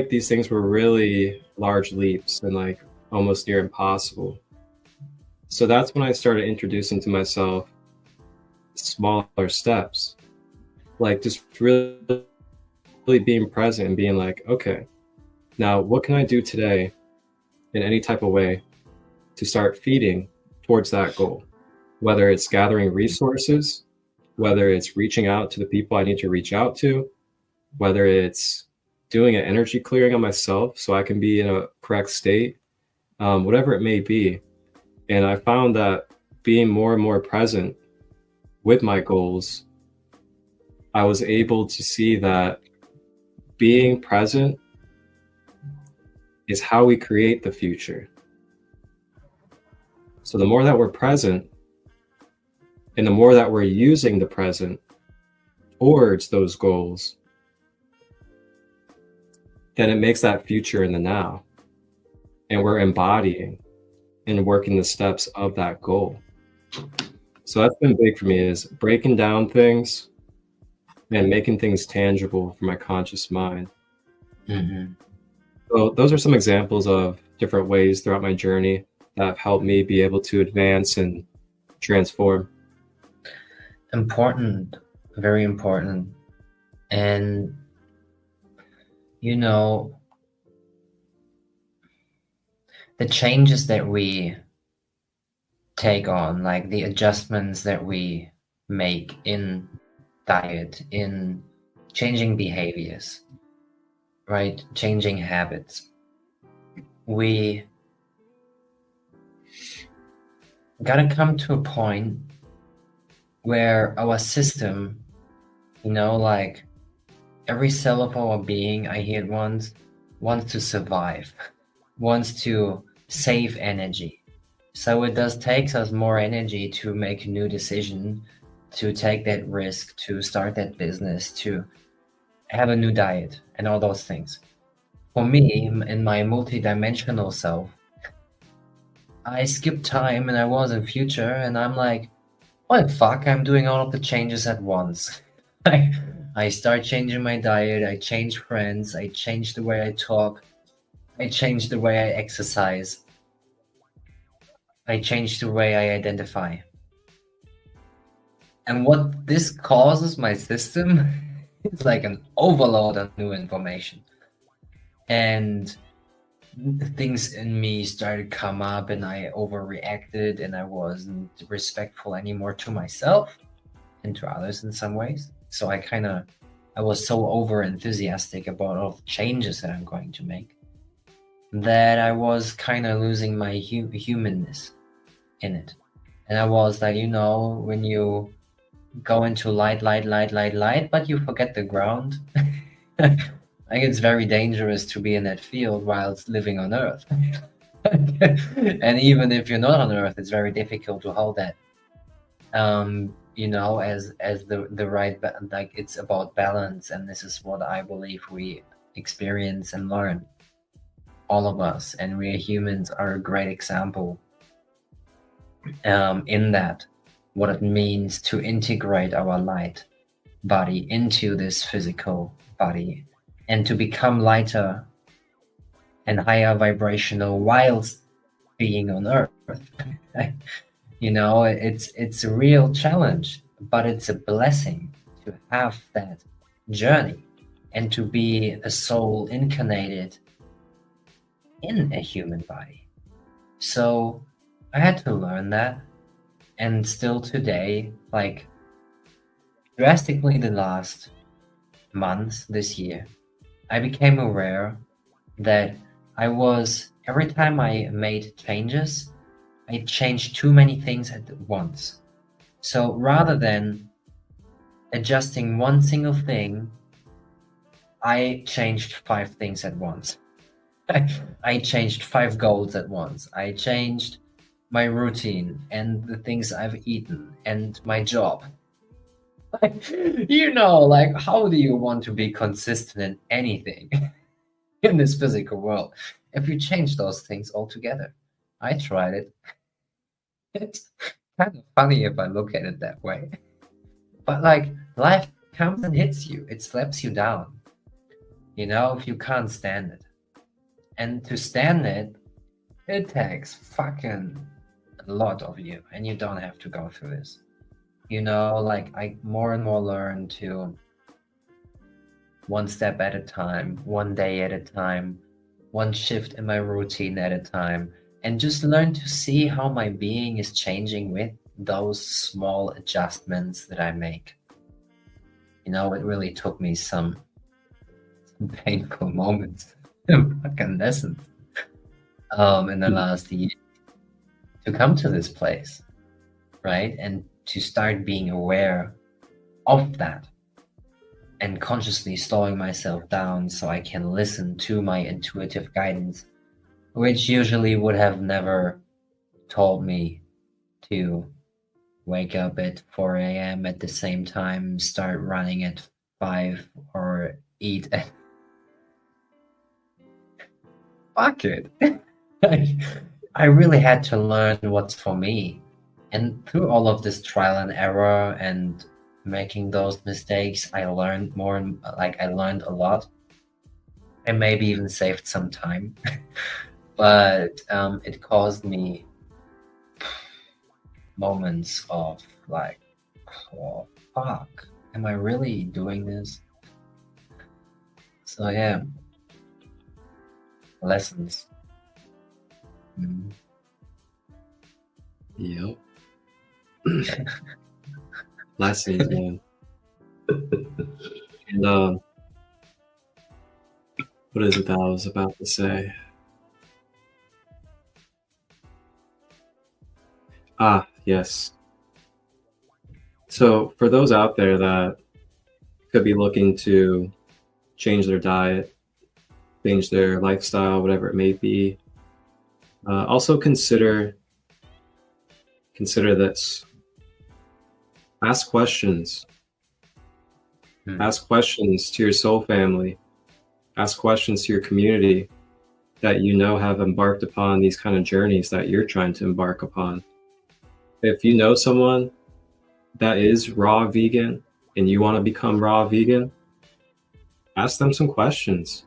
these things were really large leaps and like almost near impossible. So that's when I started introducing to myself smaller steps, like just really being present and being like, okay, now what can I do today in any type of way to start feeding towards that goal? Whether it's gathering resources, whether it's reaching out to the people I need to reach out to, whether it's doing an energy clearing on myself so I can be in a correct state, whatever it may be. And I found that being more and more present with my goals, I was able to see that being present is how we create the future. So the more that we're present, and the more that we're using the present towards those goals, then it makes that future in the now. And we're embodying and working the steps of that goal. So that's been big for me, is breaking down things and making things tangible for my conscious mind. Mm-hmm. So those are some examples of different ways throughout my journey that have helped me be able to advance and transform. Important, very important. And you know, the changes that we take on, like the adjustments that we make in diet, in changing behaviors, right? Changing habits. We gotta come to a point where our system, you know, like every cell of our being, I hear it once, wants to survive, wants to save energy. So it does take us more energy to make a new decision, to take that risk, to start that business, to have a new diet and all those things. For me, in my multidimensional self, I skipped time and I was in future and I'm like, what the fuck, I'm doing all of the changes at once. I start changing my diet, I change friends, I change the way I talk, I change the way I exercise, I change the way I identify. And what this causes my system is like an overload of new information. And things in me started to come up and I overreacted and I wasn't respectful anymore to myself and to others in some ways. So I was so over enthusiastic about all the changes that I'm going to make that I was kind of losing my humanness in it. And I was like, you know, when you go into light, but you forget the ground, like it's very dangerous to be in that field whilst living on Earth. And even if you're not on Earth, it's very difficult to hold that. You know, as the right, like it's about balance, and this is what I believe we experience and learn, all of us, and we humans are a great example in that, what it means to integrate our light body into this physical body and to become lighter and higher vibrational whilst being on Earth. You know, it's a real challenge, but it's a blessing to have that journey and to be a soul incarnated in a human body. So I had to learn that, and still today, like drastically the last month, this year, I became aware that every time I made changes, I changed too many things at once. So rather than adjusting one single thing, I changed 5 things at once. I changed 5 goals at once. I changed my routine and the things I've eaten and my job. You know, like, how do you want to be consistent in anything in this physical world if you change those things altogether? I tried it. It's kind of funny if I look at it that way. But like, life comes and hits you. It slaps you down. You know, if you can't stand it. And to stand it, it takes fucking a lot of you. And you don't have to go through this. You know, like, I more and more learn to one step at a time, one day at a time, one shift in my routine at a time, and just learn to see how my being is changing with those small adjustments that I make. You know, it really took me some painful moments, fucking lessons, in the last year to come to this place, right? And to start being aware of that and consciously slowing myself down so I can listen to my intuitive guidance, which usually would have never told me to wake up at 4 a.m. at the same time, start running at 5, or eat at... Fuck it. I really had to learn what's for me. And through all of this trial and error and making those mistakes, I learned more, and like, I learned a lot. And maybe even saved some time. But it caused me moments of like, oh, fuck, am I really doing this? So yeah, lessons. Yep. Lessons, man. And what is it that I was about to say? Yes. So for those out there that could be looking to change their diet, change their lifestyle, whatever it may be, also consider this. Ask questions. Ask questions to your soul family. Ask questions to your community that you know have embarked upon these kind of journeys that you're trying to embark upon. If you know someone that is raw vegan and you want to become raw vegan, ask them some questions.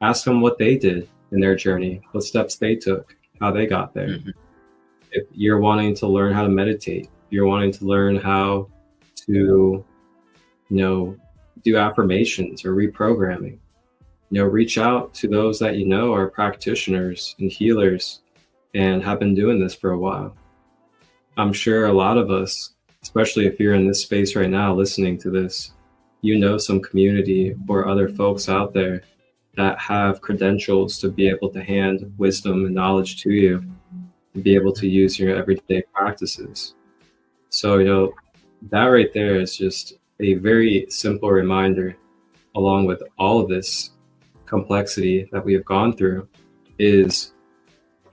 Ask them what they did in their journey, what steps they took, how they got there. Mm-hmm. If you're wanting to learn how to meditate, you're wanting to learn how to, do affirmations or reprogramming, reach out to those that are practitioners and healers and have been doing this for a while. I'm sure a lot of us, especially if you're in this space right now listening to this, some community or other folks out there that have credentials to be able to hand wisdom and knowledge to you, to be able to use your everyday practices. So, that right there is just a very simple reminder, along with all of this complexity that we have gone through, is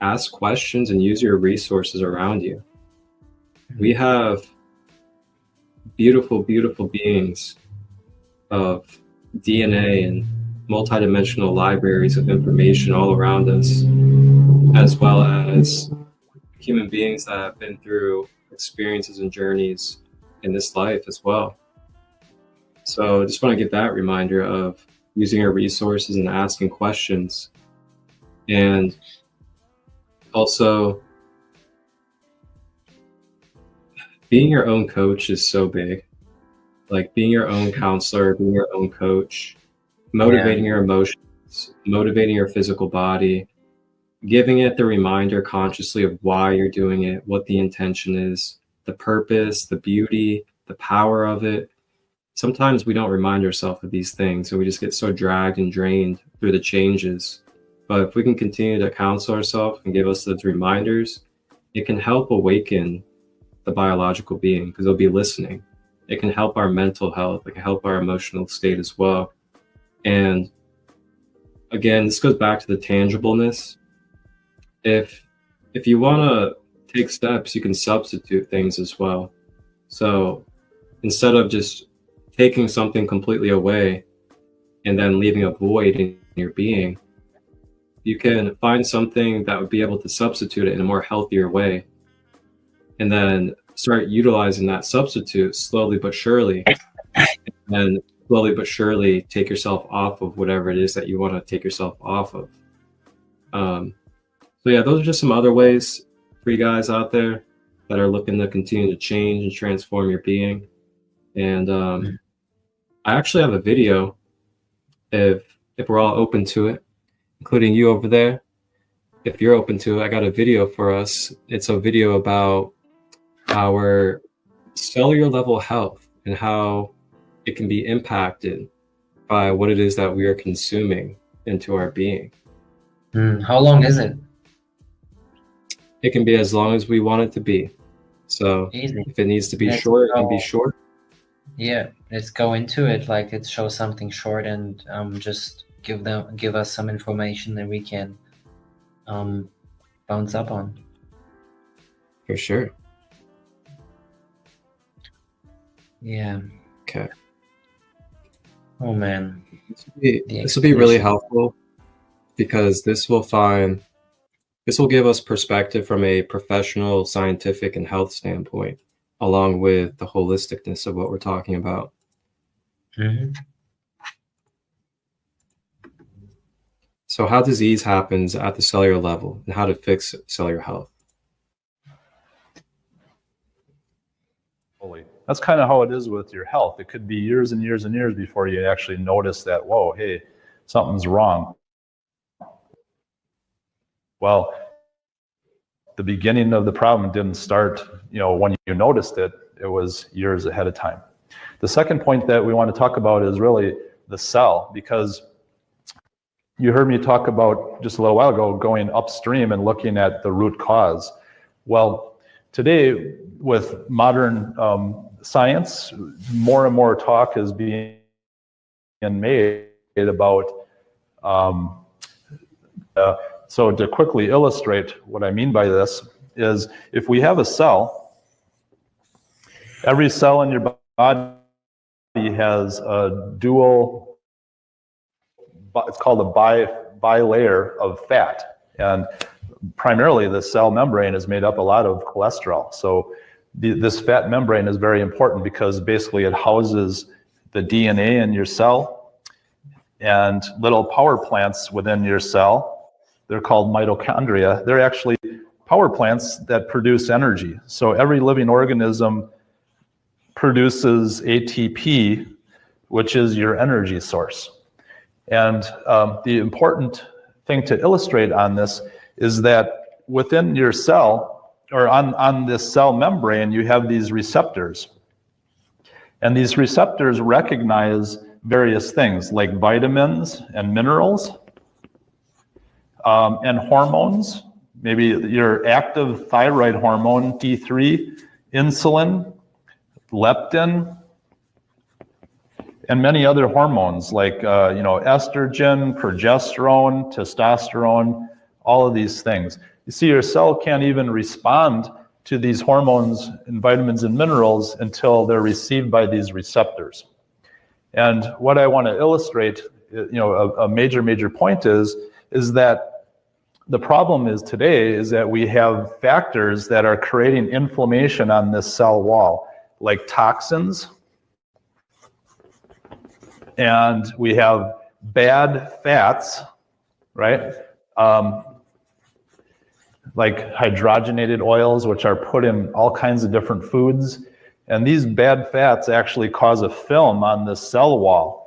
ask questions and use your resources around you. We have beautiful, beautiful beings of DNA and multidimensional libraries of information all around us, as well as human beings that have been through experiences and journeys in this life as well. So I just want to give that reminder of using our resources and asking questions. And also, being your own coach is so big. Like being your own counselor, being your own coach, motivating your emotions, motivating your physical body, giving it the reminder consciously of why you're doing it, what the intention is, the purpose, the beauty, the power of it. Sometimes we don't remind ourselves of these things, and we just get so dragged and drained through the changes. But if we can continue to counsel ourselves and give us those reminders, it can help awaken the biological being, because they'll be listening. It can help our mental health. It can help our emotional state as well. And again, this goes back to the tangibleness. If you want to take steps, you can substitute things as well. So instead of just taking something completely away and then leaving a void in your being, you can find something that would be able to substitute it in a more healthier way, and then start utilizing that substitute slowly but surely, and slowly but surely take yourself off of whatever it is that you want to take yourself off of. So yeah, those are just some other ways for you guys out there that are looking to continue to change and transform your being. And I actually have a video, if we're all open to it, including you over there. If you're open to it, I got a video for us. It's a video about our cellular level health and how it can be impacted by what it is that we are consuming into our being. How long is it? It can be as long as we want it to be. So Easy. if it needs to be short, it can be short. Yeah, let's go into it. Like, let's show something short and just give us some information that we can bounce up on. For sure. Yeah. Okay. Oh man. This will be really helpful, because this will give us perspective from a professional, scientific, and health standpoint, along with the holisticness of what we're talking about. Mm-hmm. So how disease happens at the cellular level and how to fix cellular health. That's kind of how it is with your health. It could be years and years and years before you actually notice that, whoa, hey, something's wrong. Well, the beginning of the problem didn't start, when you noticed it. It was years ahead of time. The second point that we want to talk about is really the cell, because you heard me talk about just a little while ago going upstream and looking at the root cause. Well, today with modern science, more and more talk is being made about so to quickly illustrate what I mean by this is, if we have a cell, every cell in your body has a dual, it's called a bilayer of fat. And primarily the cell membrane is made up a lot of cholesterol. So this fat membrane is very important, because basically it houses the DNA in your cell and little power plants within your cell. They're called mitochondria. They're actually power plants that produce energy. So every living organism produces ATP, which is your energy source. And the important thing to illustrate on this is that within your cell, or on this cell membrane, you have these receptors. And these receptors recognize various things like vitamins and minerals, and hormones, maybe your active thyroid hormone, T3, insulin, leptin, and many other hormones like estrogen, progesterone, testosterone, all of these things. You see, your cell can't even respond to these hormones and vitamins and minerals until they're received by these receptors. And what I want to illustrate, a major point is that the problem is today is that we have factors that are creating inflammation on this cell wall, like toxins, and we have bad fats, right? Like hydrogenated oils, which are put in all kinds of different foods. And these bad fats actually cause a film on the cell wall.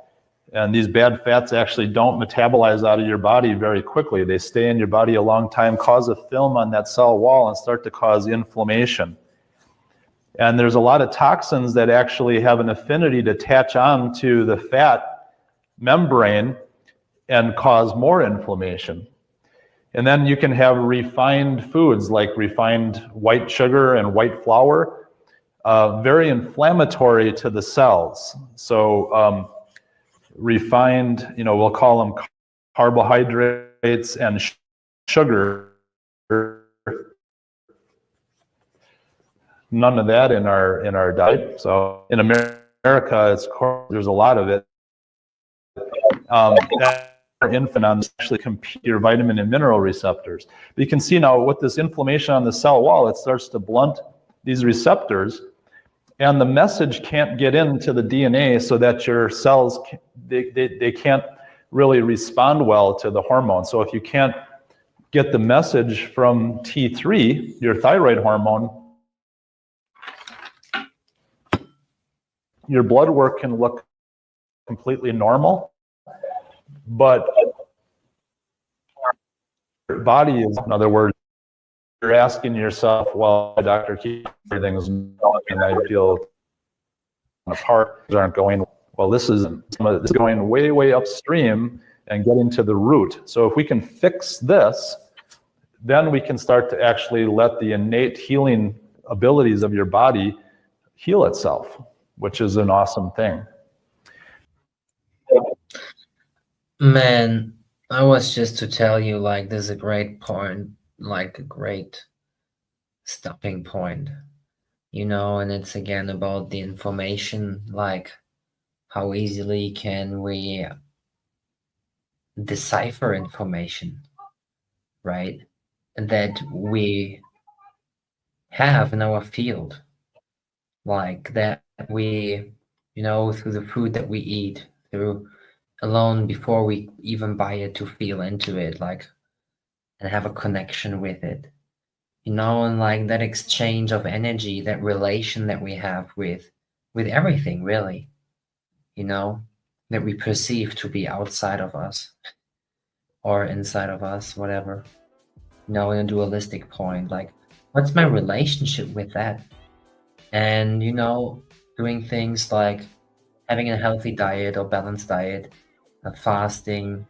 And these bad fats actually don't metabolize out of your body very quickly. They stay in your body a long time, cause a film on that cell wall, and start to cause inflammation. And there's a lot of toxins that actually have an affinity to attach on to the fat membrane and cause more inflammation. And then you can have refined foods like refined white sugar and white flour, very inflammatory to the cells. So refined, we'll call them carbohydrates and sugar. None of that in our diet. So in America, there's a lot of it. That infant on actually compete your vitamin and mineral receptors. But you can see now with this inflammation on the cell wall, it starts to blunt these receptors, and the message can't get into the DNA, so that your cells they can't really respond well to the hormone. So if you can't get the message from T3, your thyroid hormone, your blood work can look completely normal, but your body is, in other words, you're asking yourself, well, doctor, everything's going, and I feel apart, aren't going well. This is going way, way upstream and getting to the root. So if we can fix this, then we can start to actually let the innate healing abilities of your body heal itself, which is an awesome thing. Man, I was just to tell you, like, this is a great point, like a great stopping point, and it's again about the information, like how easily can we decipher information, right? That we have in our field, like that we, through the food that we eat, through alone before we even buy it, to feel into it, like, and have a connection with it, and like that exchange of energy, that relation that we have with everything, really, that we perceive to be outside of us or inside of us, whatever, in a dualistic point, like, what's my relationship with that? And, doing things like having a healthy diet or balanced diet, fasting,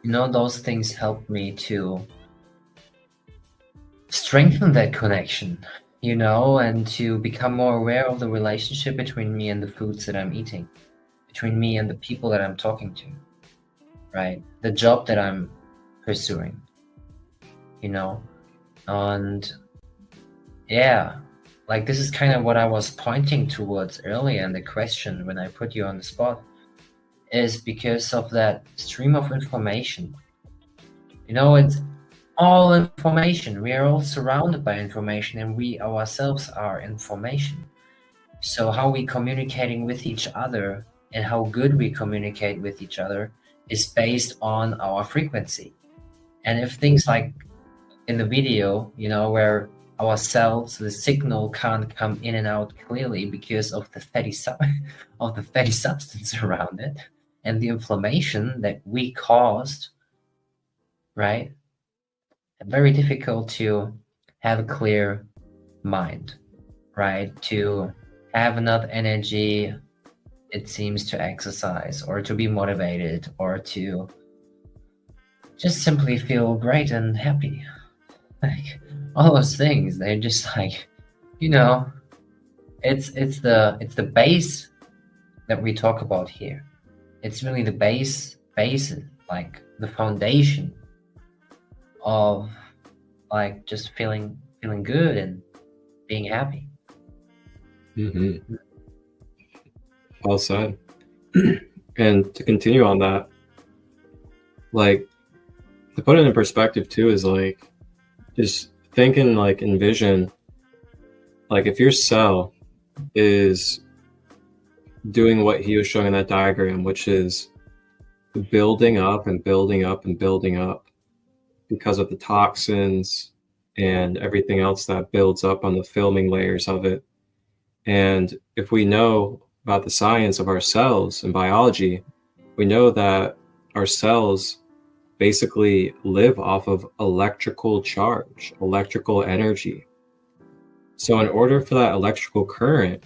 those things help me to strengthen that connection, and to become more aware of the relationship between me and the foods that I'm eating, between me and the people that I'm talking to, right? The job that I'm pursuing, and yeah, like, this is kind of what I was pointing towards earlier in the question when I put you on the spot, is because of that stream of information. It's all information. We are all surrounded by information, and we ourselves are information. So how we communicating with each other and how good we communicate with each other is based on our frequency. And if things like in the video, where our cells, the signal can't come in and out clearly because of the fatty substance around it and the inflammation that we caused, right? Very difficult to have a clear mind, right? To have enough energy, it seems, to exercise or to be motivated or to just simply feel great and happy. Like, all those things, they're just like, it's the base that we talk about here. It's really the base, like the foundation of, like, just feeling good and being happy. Mm-hmm. Well said. And to continue on that, like, to put it in perspective too, is like, just think and like envision, like, if your cell is doing what he was showing in that diagram, which is building up and building up and building up because of the toxins and everything else that builds up on the filming layers of it. And if we know about the science of our cells and biology, we know that our cells basically live off of electrical charge, electrical energy. So in order for that electrical current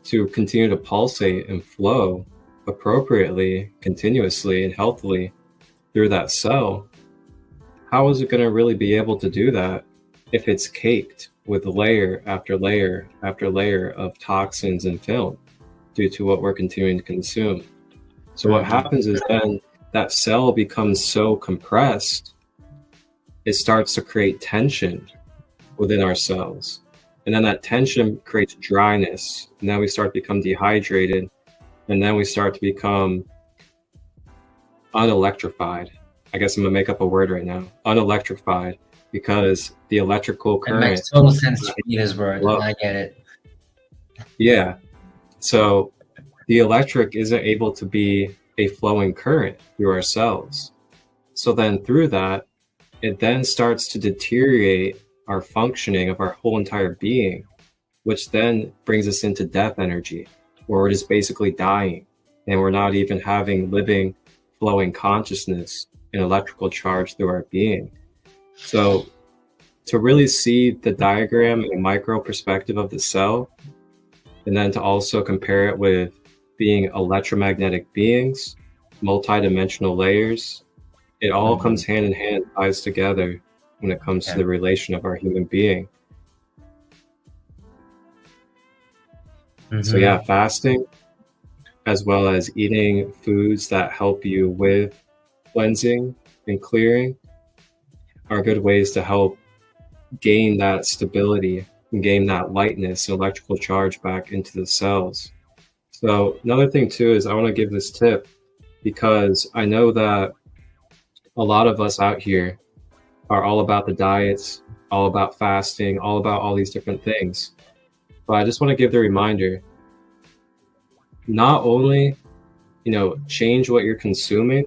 to continue to pulsate and flow appropriately, continuously, and healthily through that cell, how is it going to really be able to do that if it's caked with layer after layer after layer of toxins and film due to what we're continuing to consume? So what happens is then that cell becomes so compressed, it starts to create tension within our cells. And then that tension creates dryness. And then we start to become dehydrated. And then we start to become unelectrified. I guess I'm gonna make up a word right now. Unelectrified, because the electrical current. It makes total sense to me, this word. I get it. Yeah. So the electric isn't able to be a flowing current through our cells. So then through that, it then starts to deteriorate our functioning of our whole entire being, which then brings us into death energy, where we're just basically dying, and we're not even having living, flowing consciousness and electrical charge through our being. So to really see the diagram in a micro perspective of the cell, and then to also compare it with being electromagnetic beings, multidimensional layers, it all comes hand in hand, ties together when it comes to the relation of our human being. So yeah, fasting, as well as eating foods that help you with cleansing and clearing, are good ways to help gain that stability and gain that lightness and electrical charge back into the cells. So another thing too is I want to give this tip, because I know that a lot of us out here are all about the diets, all about fasting, all about all these different things. But I just want to give the reminder, not only, change what you're consuming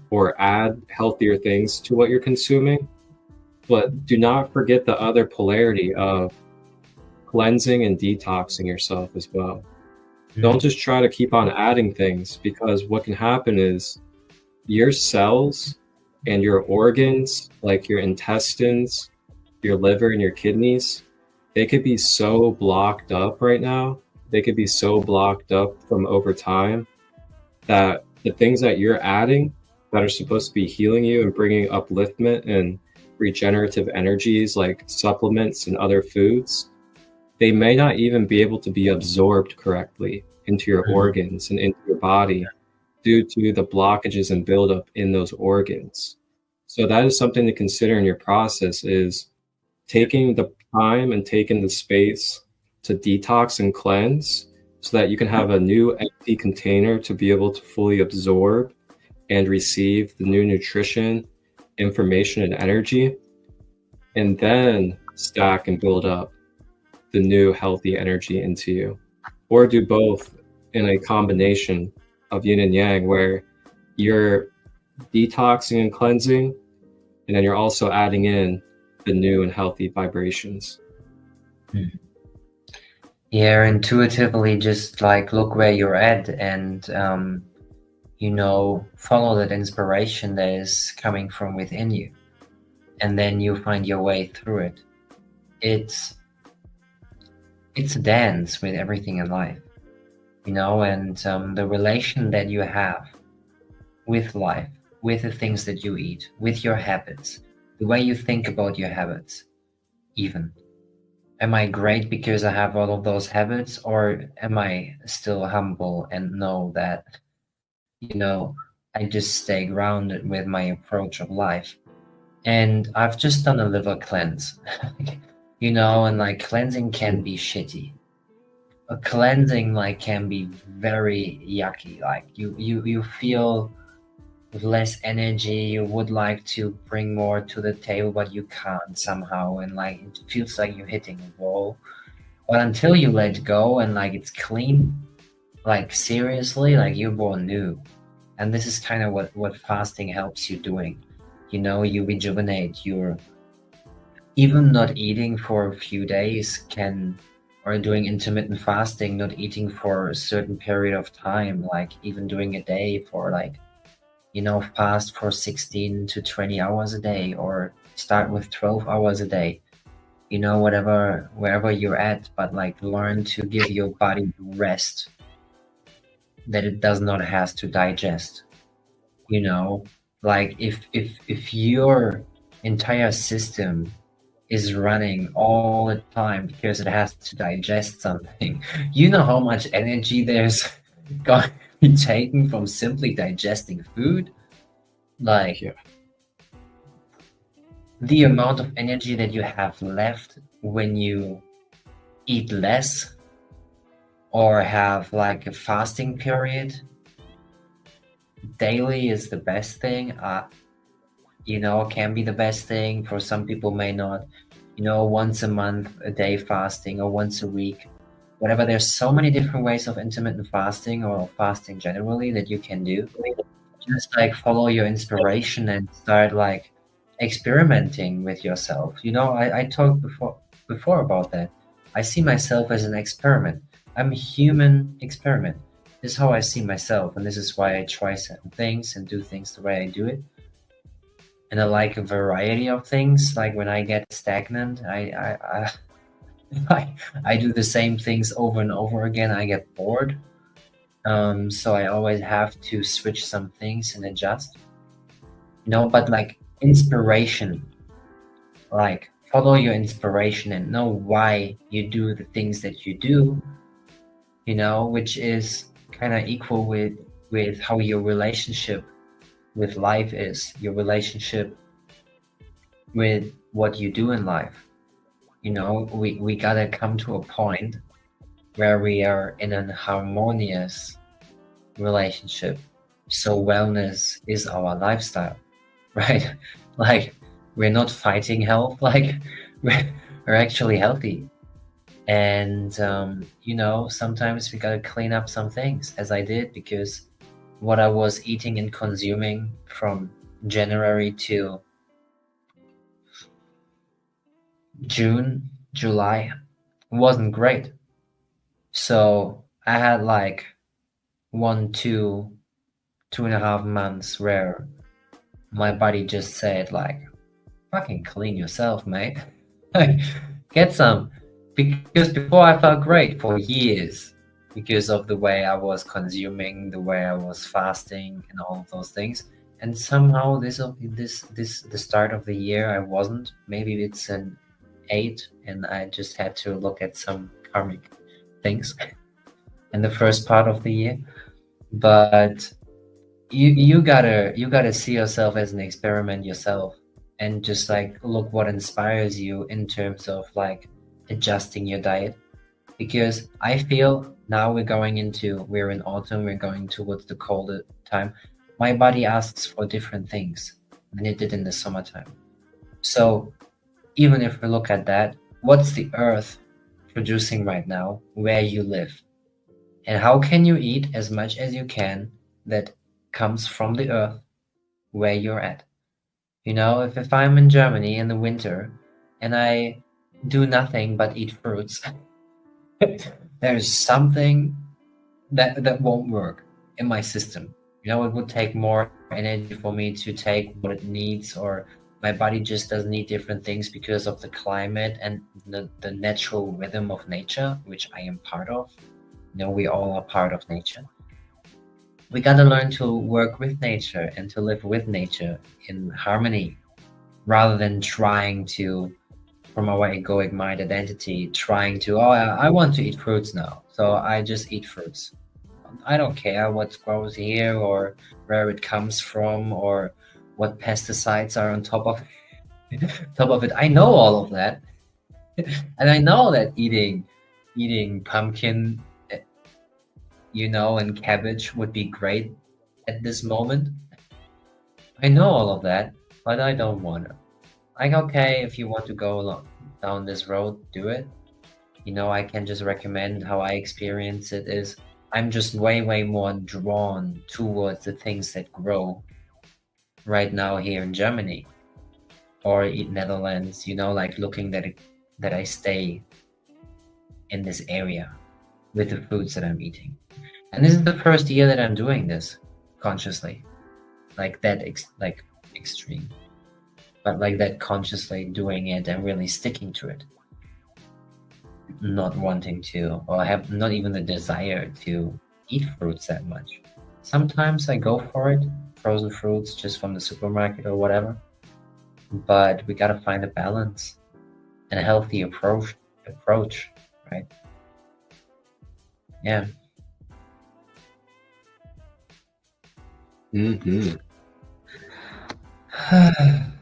or add healthier things to what you're consuming, but do not forget the other polarity of cleansing and detoxing yourself as well. Don't just try to keep on adding things, because what can happen is your cells and your organs, like your intestines, your liver and your kidneys, they could be so blocked up right now. They could be so blocked up from over time that the things that you're adding that are supposed to be healing you and bringing upliftment and regenerative energies, like supplements and other foods, they may not even be able to be absorbed correctly into your organs and into your body due to the blockages and buildup in those organs. So that is something to consider in your process, is taking the time and taking the space to detox and cleanse, so that you can have a new empty container to be able to fully absorb and receive the new nutrition, information, and energy, and then stack and build up the new healthy energy into you. Or do both in a combination of yin and yang, where you're detoxing and cleansing, and then you're also adding in the new and healthy vibrations. Yeah, intuitively just like look where you're at and follow that inspiration that is coming from within you, and then you find your way through it. It's a dance with everything in life, and the relation that you have with life, with the things that you eat, with your habits, the way you think about your habits. Even, am I great because I have all of those habits, or am I still humble and know that I just stay grounded with my approach of life? And I've just done a liver cleanse, and like cleansing can be shitty. A cleansing can be very yucky. Like you feel with less energy, you would like to bring more to the table, but you can't somehow, and it feels like you're hitting a wall. But until you let go and it's clean, seriously, you're born new. And this is kind of what fasting helps you doing. You rejuvenate. You're even not eating for a few days or doing intermittent fasting, not eating for a certain period of time, even doing a day for fast for 16 to 20 hours a day, or start with 12 hours a day, wherever you're at, but learn to give your body rest that it does not have to digest. If your entire system is running all the time because it has to digest something, how much energy there's be taken from simply digesting food. Like, Yeah. the amount of energy that you have left when you eat less or have like a fasting period daily is the best thing. You know, can be the best thing. For some people may not. You know, once a month, a day fasting, or once a week, whatever. There's so many different ways of intermittent fasting or fasting generally that you can do. Just like follow your inspiration and start like experimenting with yourself. You know, I talked before about that. I see myself as an experiment. I'm a human experiment. This is how I see myself, and this is why I try certain things and do things the way I do it. And I like a variety of things. Like when I get stagnant, I do the same things over and over again. I get bored. So I always have to switch some things and adjust. No, but like inspiration, like follow your inspiration and know why you do the things that you do, you know, which is kind of equal with how your relationship with life is, your relationship with what you do in life. You know, we gotta come to a point where we are in an harmonious relationship. So wellness is our lifestyle, right? Like we're not fighting health, like we're actually healthy. And you know, sometimes we gotta clean up some things, as I did, because what I was eating and consuming from January to June, July wasn't great. So I had like 2.5 months where my body just said like, fucking clean yourself, mate. Get some. Because before I felt great for years because of the way I was consuming, the way I was fasting and all of those things. And somehow the start of the year I wasn't. Maybe it's an 8 and I just had to look at some karmic things in the first part of the year. But you gotta see yourself as an experiment yourself, and just like look what inspires you in terms of like adjusting your diet. Because I feel now we're in autumn, we're going towards the colder time. My body asks for different things than it did in the summertime. So even if we look at that, what's the earth producing right now where you live? And how can you eat as much as you can that comes from the earth where you're at? You know, if I'm in Germany in the winter and I do nothing but eat fruits, there's something that won't work in my system. You know, it would take more energy for me to take what it needs, or my body just doesn't need different things because of the climate and the natural rhythm of nature, which I am part of. You know, we all are part of nature. We gotta learn to work with nature and to live with nature in harmony, rather than trying to, from our egoic mind identity, trying to, oh, I want to eat fruits now, so I just eat fruits. I don't care what grows here or where it comes from or what pesticides are on top of it. I know all of that. And I know that eating pumpkin, you know, and cabbage would be great at this moment. I know all of that, but I don't want to. Like, okay, if you want to go down this road, do it. You know, I can just recommend how I experience it is I'm just way more drawn towards the things that grow right now here in Germany or in Netherlands, you know, like looking that I stay in this area with the foods that I'm eating. And this is the first year that I'm doing this consciously, like that extreme, but like that consciously doing it and really sticking to it. Not wanting to, or have not even the desire to eat fruits that much. Sometimes I go for it, frozen fruits just from the supermarket or whatever, but we gotta find a balance and a healthy approach, right? Yeah. Mm-hmm.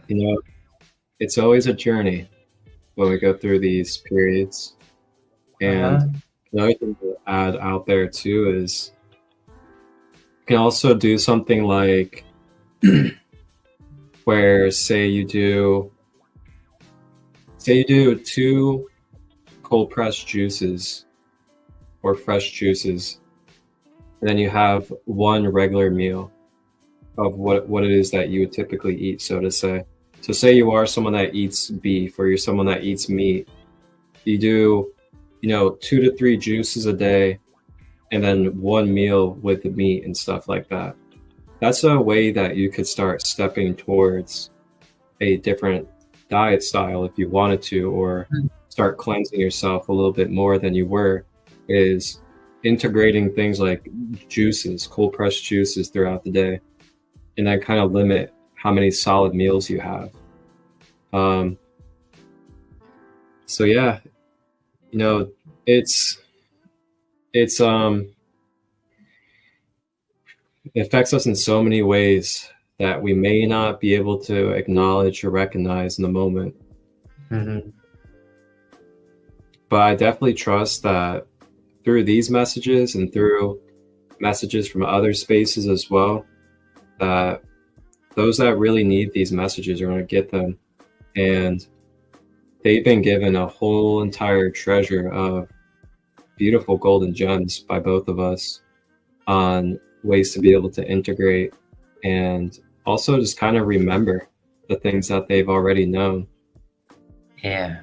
You know, it's always a journey when we go through these periods. And another thing to add out there too is you can also do something like where say you do 2 cold pressed juices or fresh juices, and then you have 1 regular meal of what it is that you would typically eat, so to say. So say you are someone that eats beef or you're someone that eats meat, you do 2 to 3 juices a day and then 1 meal with the meat and stuff like that. That's a way that you could start stepping towards a different diet style if you wanted to, or start cleansing yourself a little bit more than you were, is integrating things like juices, cold pressed juices throughout the day, and then kind of limit how many solid meals you have. So yeah, it affects us in so many ways that we may not be able to acknowledge or recognize in the moment. Mm-hmm. But I definitely trust that through these messages and through messages from other spaces as well, that those that really need these messages are going to get them. And they've been given a whole entire treasure of beautiful golden gems by both of us on ways to be able to integrate and also just kind of remember the things that they've already known. Yeah.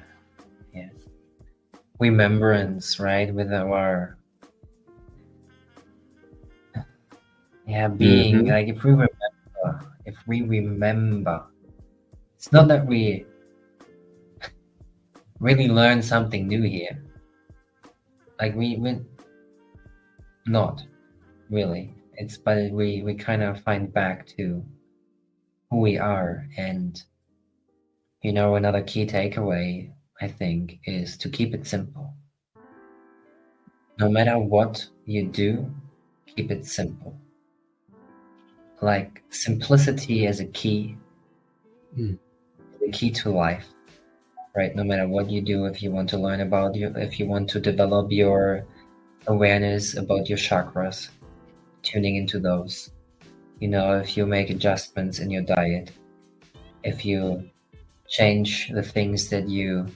Remembrance, right? With our being. Mm-hmm. Like if we remember, it's not that we really learn something new here. Like we not really. But we kind of find back to who we are. And another key takeaway, I think, is to keep it simple. No matter what you do, keep it simple. Like simplicity as a key, the key to life, right? No matter what you do, if you want to learn about if you want to develop your awareness about your chakras, tuning into those, if you make adjustments in your diet, if you change the things that you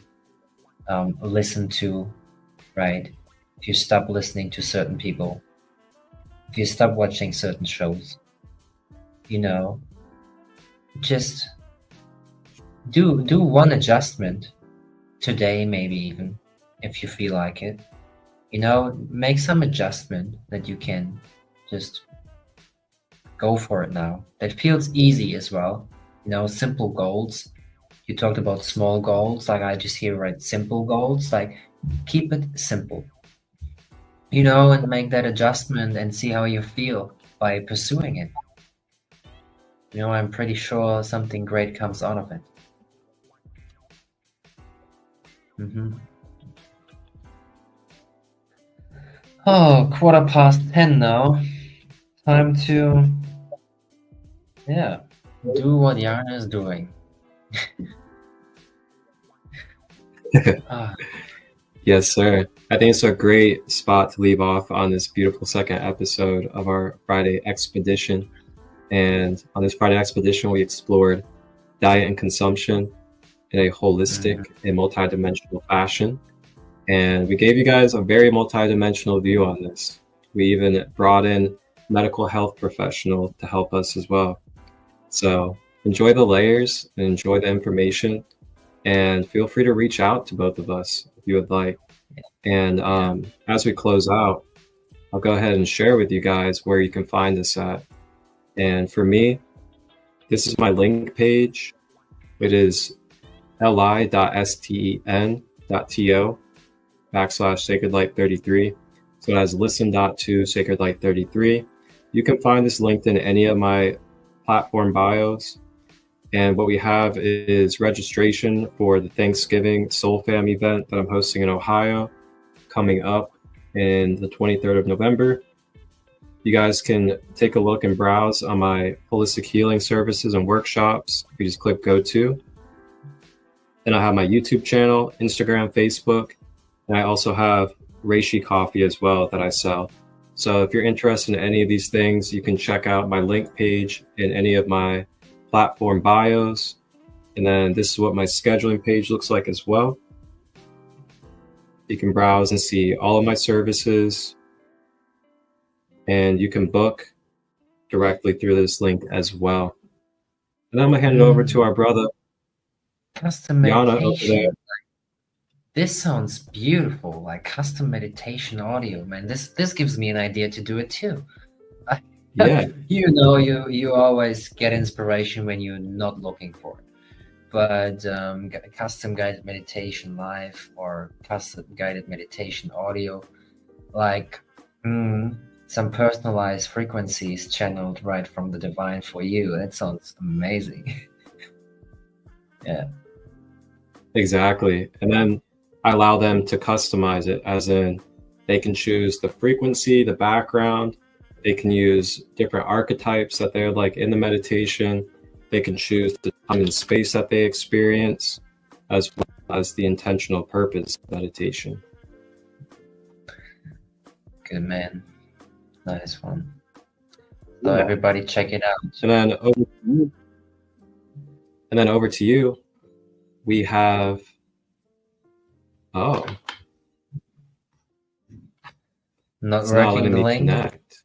listen to, right? If you stop listening to certain people, if you stop watching certain shows, just do one adjustment today, maybe even if you feel like it. Make some adjustment that you can just go for it now. That feels easy as well. Simple goals. You talked about small goals, like I just hear, right? Simple goals, like keep it simple, and make that adjustment and see how you feel by pursuing it. I'm pretty sure something great comes out of it. Mm-hmm. Oh, 10:15 now. Time to, do what Yana is doing. Yes, sir. I think it's a great spot to leave off on this beautiful second episode of our Friday expedition. And on this Friday expedition, we explored diet and consumption in a holistic and multidimensional fashion. And we gave you guys a very multidimensional view on this. We even brought in medical health professional to help us as well. So enjoy the layers and enjoy the information, and feel free to reach out to both of us if you would like. And as we close out, I'll go ahead and share with you guys where you can find us at. And for me, this is my link page. It is li.sten.to/sacredlight33. So it has listen.to/sacredlight33. You can find this linked in any of my platform bios. And what we have is registration for the Thanksgiving Soul Fam event that I'm hosting in Ohio, coming up in the 23rd of November. You guys can take a look and browse on my holistic healing services and workshops. You just click go to. Then I have my YouTube channel, Instagram, Facebook, and I also have reishi coffee as well that I sell. So if you're interested in any of these things, you can check out my link page in any of my platform bios. And then this is what my scheduling page looks like as well. You can browse and see all of my services, and you can book directly through this link as well. And I'm gonna hand it over to our brother, Custom Yana, over meditation. there. This sounds beautiful, like custom meditation audio, man. This gives me an idea to do it too. Yeah, You know, you always get inspiration when you're not looking for it. But custom guided meditation live or custom guided meditation audio, like some personalized frequencies channeled right from the divine for you. That sounds amazing. Yeah. exactly. And then I allow them to customize it, as in they can choose the frequency, the background. They can use different archetypes that they're like in the meditation. They can choose the time and space that they experience, as well as the intentional purpose of meditation. Good man. Nice one. So everybody check it out. And then over to you, we have Not it's not working letting the me link. connect.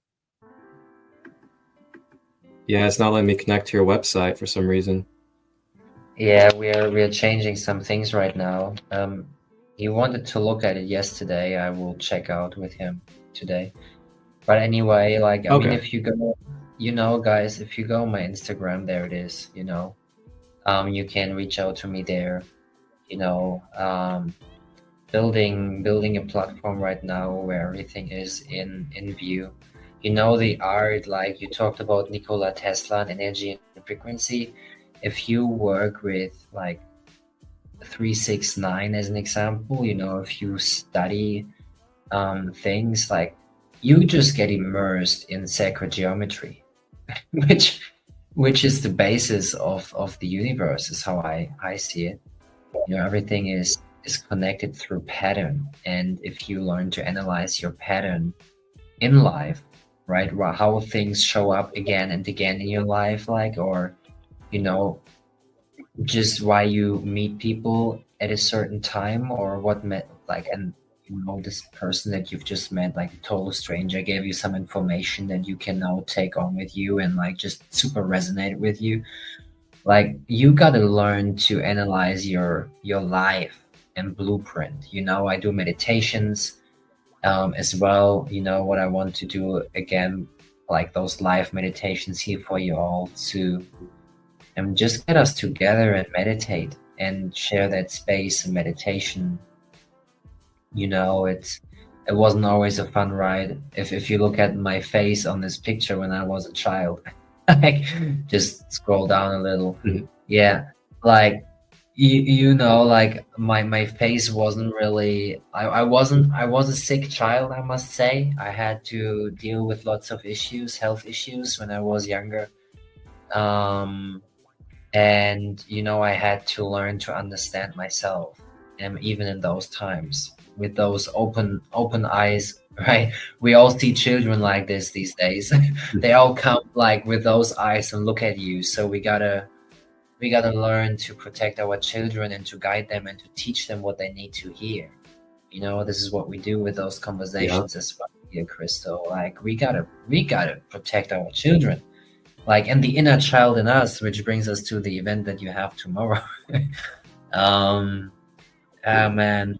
Yeah, it's not letting me connect to your website for some reason. Yeah, we're changing some things right now. He wanted to look at it yesterday. I will check out with him today. But anyway, like I mean, Okay. if you go, you know, guys, if you go on my Instagram, there it is. You know, you can reach out to me there. You know, building a platform right now where everything is in view. You know, the art, like you talked about Nikola Tesla and energy and frequency. If you work with like 369 as an example, you know, if you study things like, you just get immersed in sacred geometry, which is the basis of the universe, is how I see it. You know, everything is connected through pattern, and if you learn to analyze your pattern in life, right, how things show up again and again in your life, like, or you know, just why you meet people at a certain time, or what met, like, and you know, this person that you've just met, like a total stranger, gave you some information that you can now take on with you and like just super resonate with you. Like, you gotta learn to analyze your life and blueprint. You know, I do meditations as well. You know, what I want to do again, like those live meditations here for you all to just get us together and meditate and share that space and meditation. You know, it wasn't always a fun ride. If you look at my face on this picture when I was a child, like, just scroll down a little. Mhm. Yeah, like you know, like my face wasn't really. I was a sick child, I must say. I had to deal with lots of issues, health issues, when I was younger. And you know, I had to learn to understand myself, and even in those times, with those open eyes, right? We all see children like this these days. They all come like with those eyes and look at you. So we gotta learn to protect our children and to guide them and to teach them what they need to hear. You know, this is what we do with those conversations as well here, Crystal. Like, we gotta protect our children, like, and the inner child in us, which brings us to the event that you have tomorrow. Man,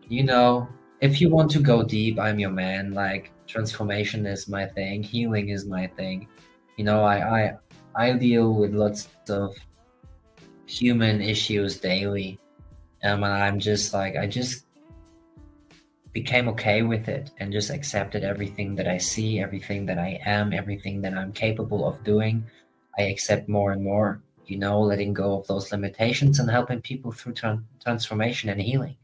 you know, if you want to go deep, I'm your man. Like, transformation is my thing, healing is my thing. You know, I deal with lots of human issues daily, and I'm just like, I just became okay with it and just accepted everything that I see, everything that I am, everything that I'm capable of doing. I accept more and more, you know, letting go of those limitations and helping people through transformation and healing.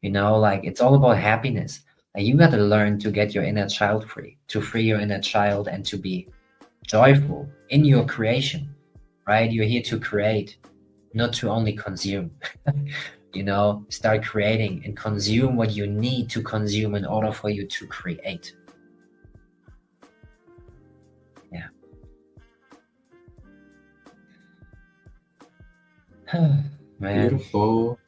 You know, like, it's all about happiness. And you got to learn to get your inner child free, to free your inner child and to be joyful in your creation, right? You're here to create, not to only consume. You know, start creating and consume what you need to consume in order for you to create. Yeah. Man. Beautiful.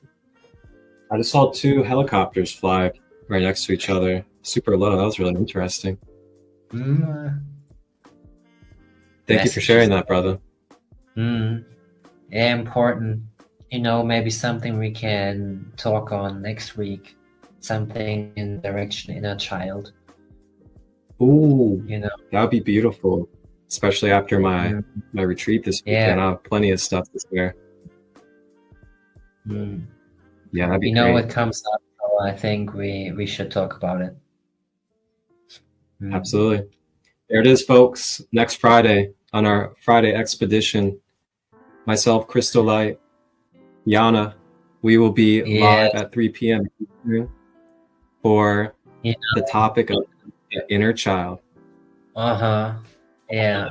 I just saw 2 helicopters fly right next to each other, super low. That was really interesting. Thank you for sharing that, brother. Yeah, important. You know, maybe something we can talk on next week. Something in direction inner child. Ooh, You know, that would be beautiful, especially after my retreat this weekend. I have plenty of stuff to share. Yeah, that'd be you know great. what comes up, so I think we should talk about it. Absolutely. There it is, folks. Next Friday on our Friday expedition, myself, Christolight, Yana, we will be live at 3 p.m. for the topic of the inner child. Yeah.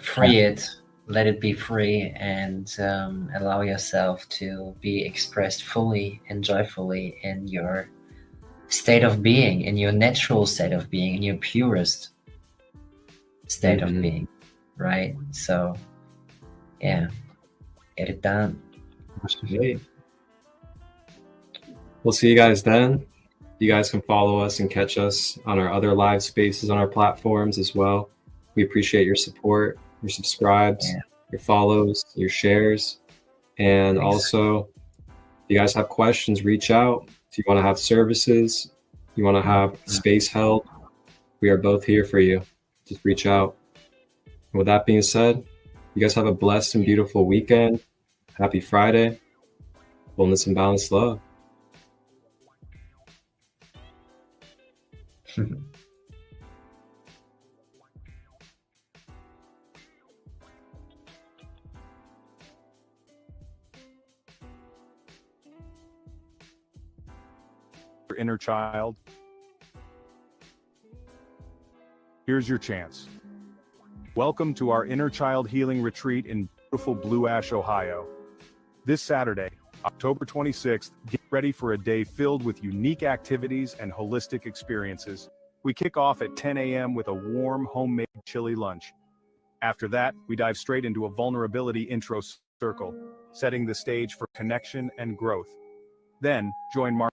Free it. Let it be free, and allow yourself to be expressed fully and joyfully in your state of being, in your natural state of being, in your purest state of being, right? So, yeah, get it done. We'll see you guys then. You guys can follow us and catch us on our other live spaces on our platforms as well. We appreciate your support, your subscribes, your follows, your shares. And also, if you guys have questions, reach out. If you want to have services, you want to have space held, we are both here for you. Just reach out. And with that being said, you guys have a blessed and beautiful weekend. Happy Friday. Wellness and balanced love. Your inner child. Here's your chance. Welcome to our Inner Child Healing Retreat in beautiful Blue Ash, Ohio. This Saturday, October 26th, get ready for a day filled with unique activities and holistic experiences. We kick off at 10 a.m. with a warm, homemade chili lunch. After that, we dive straight into a vulnerability intro circle, setting the stage for connection and growth. Then, join Mark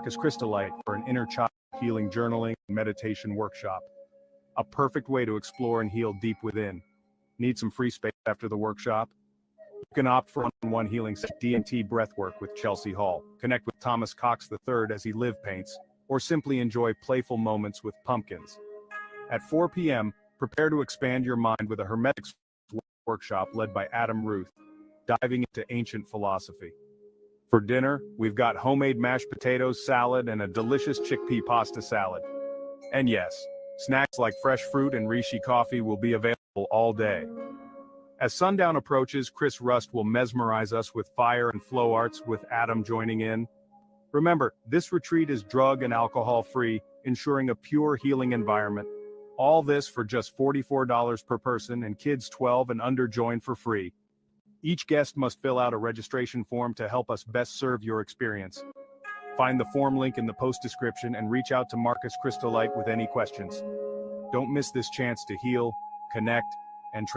Christolight for an inner child healing journaling and meditation workshop. A perfect way to explore and heal deep within. Need some free space after the workshop? You can opt for one-on-one healing DMT breathwork with Chelsea Hall. Connect with Thomas Cox III as he live paints, or simply enjoy playful moments with pumpkins. At 4 p.m., prepare to expand your mind with a Hermetics workshop led by Adam Ruth, diving into ancient philosophy. For dinner, we've got homemade mashed potatoes, salad, and a delicious chickpea pasta salad. And yes, snacks like fresh fruit and Rishi coffee will be available all day. As sundown approaches, Chris Rust will mesmerize us with fire and flow arts, with Adam joining in. Remember, this retreat is drug and alcohol-free, ensuring a pure healing environment. All this for just $44 per person, and kids 12 and under join for free. Each guest must fill out a registration form to help us best serve your experience. Find the form link in the post description and reach out to Marcus Christolight with any questions. Don't miss this chance to heal, connect, and transform.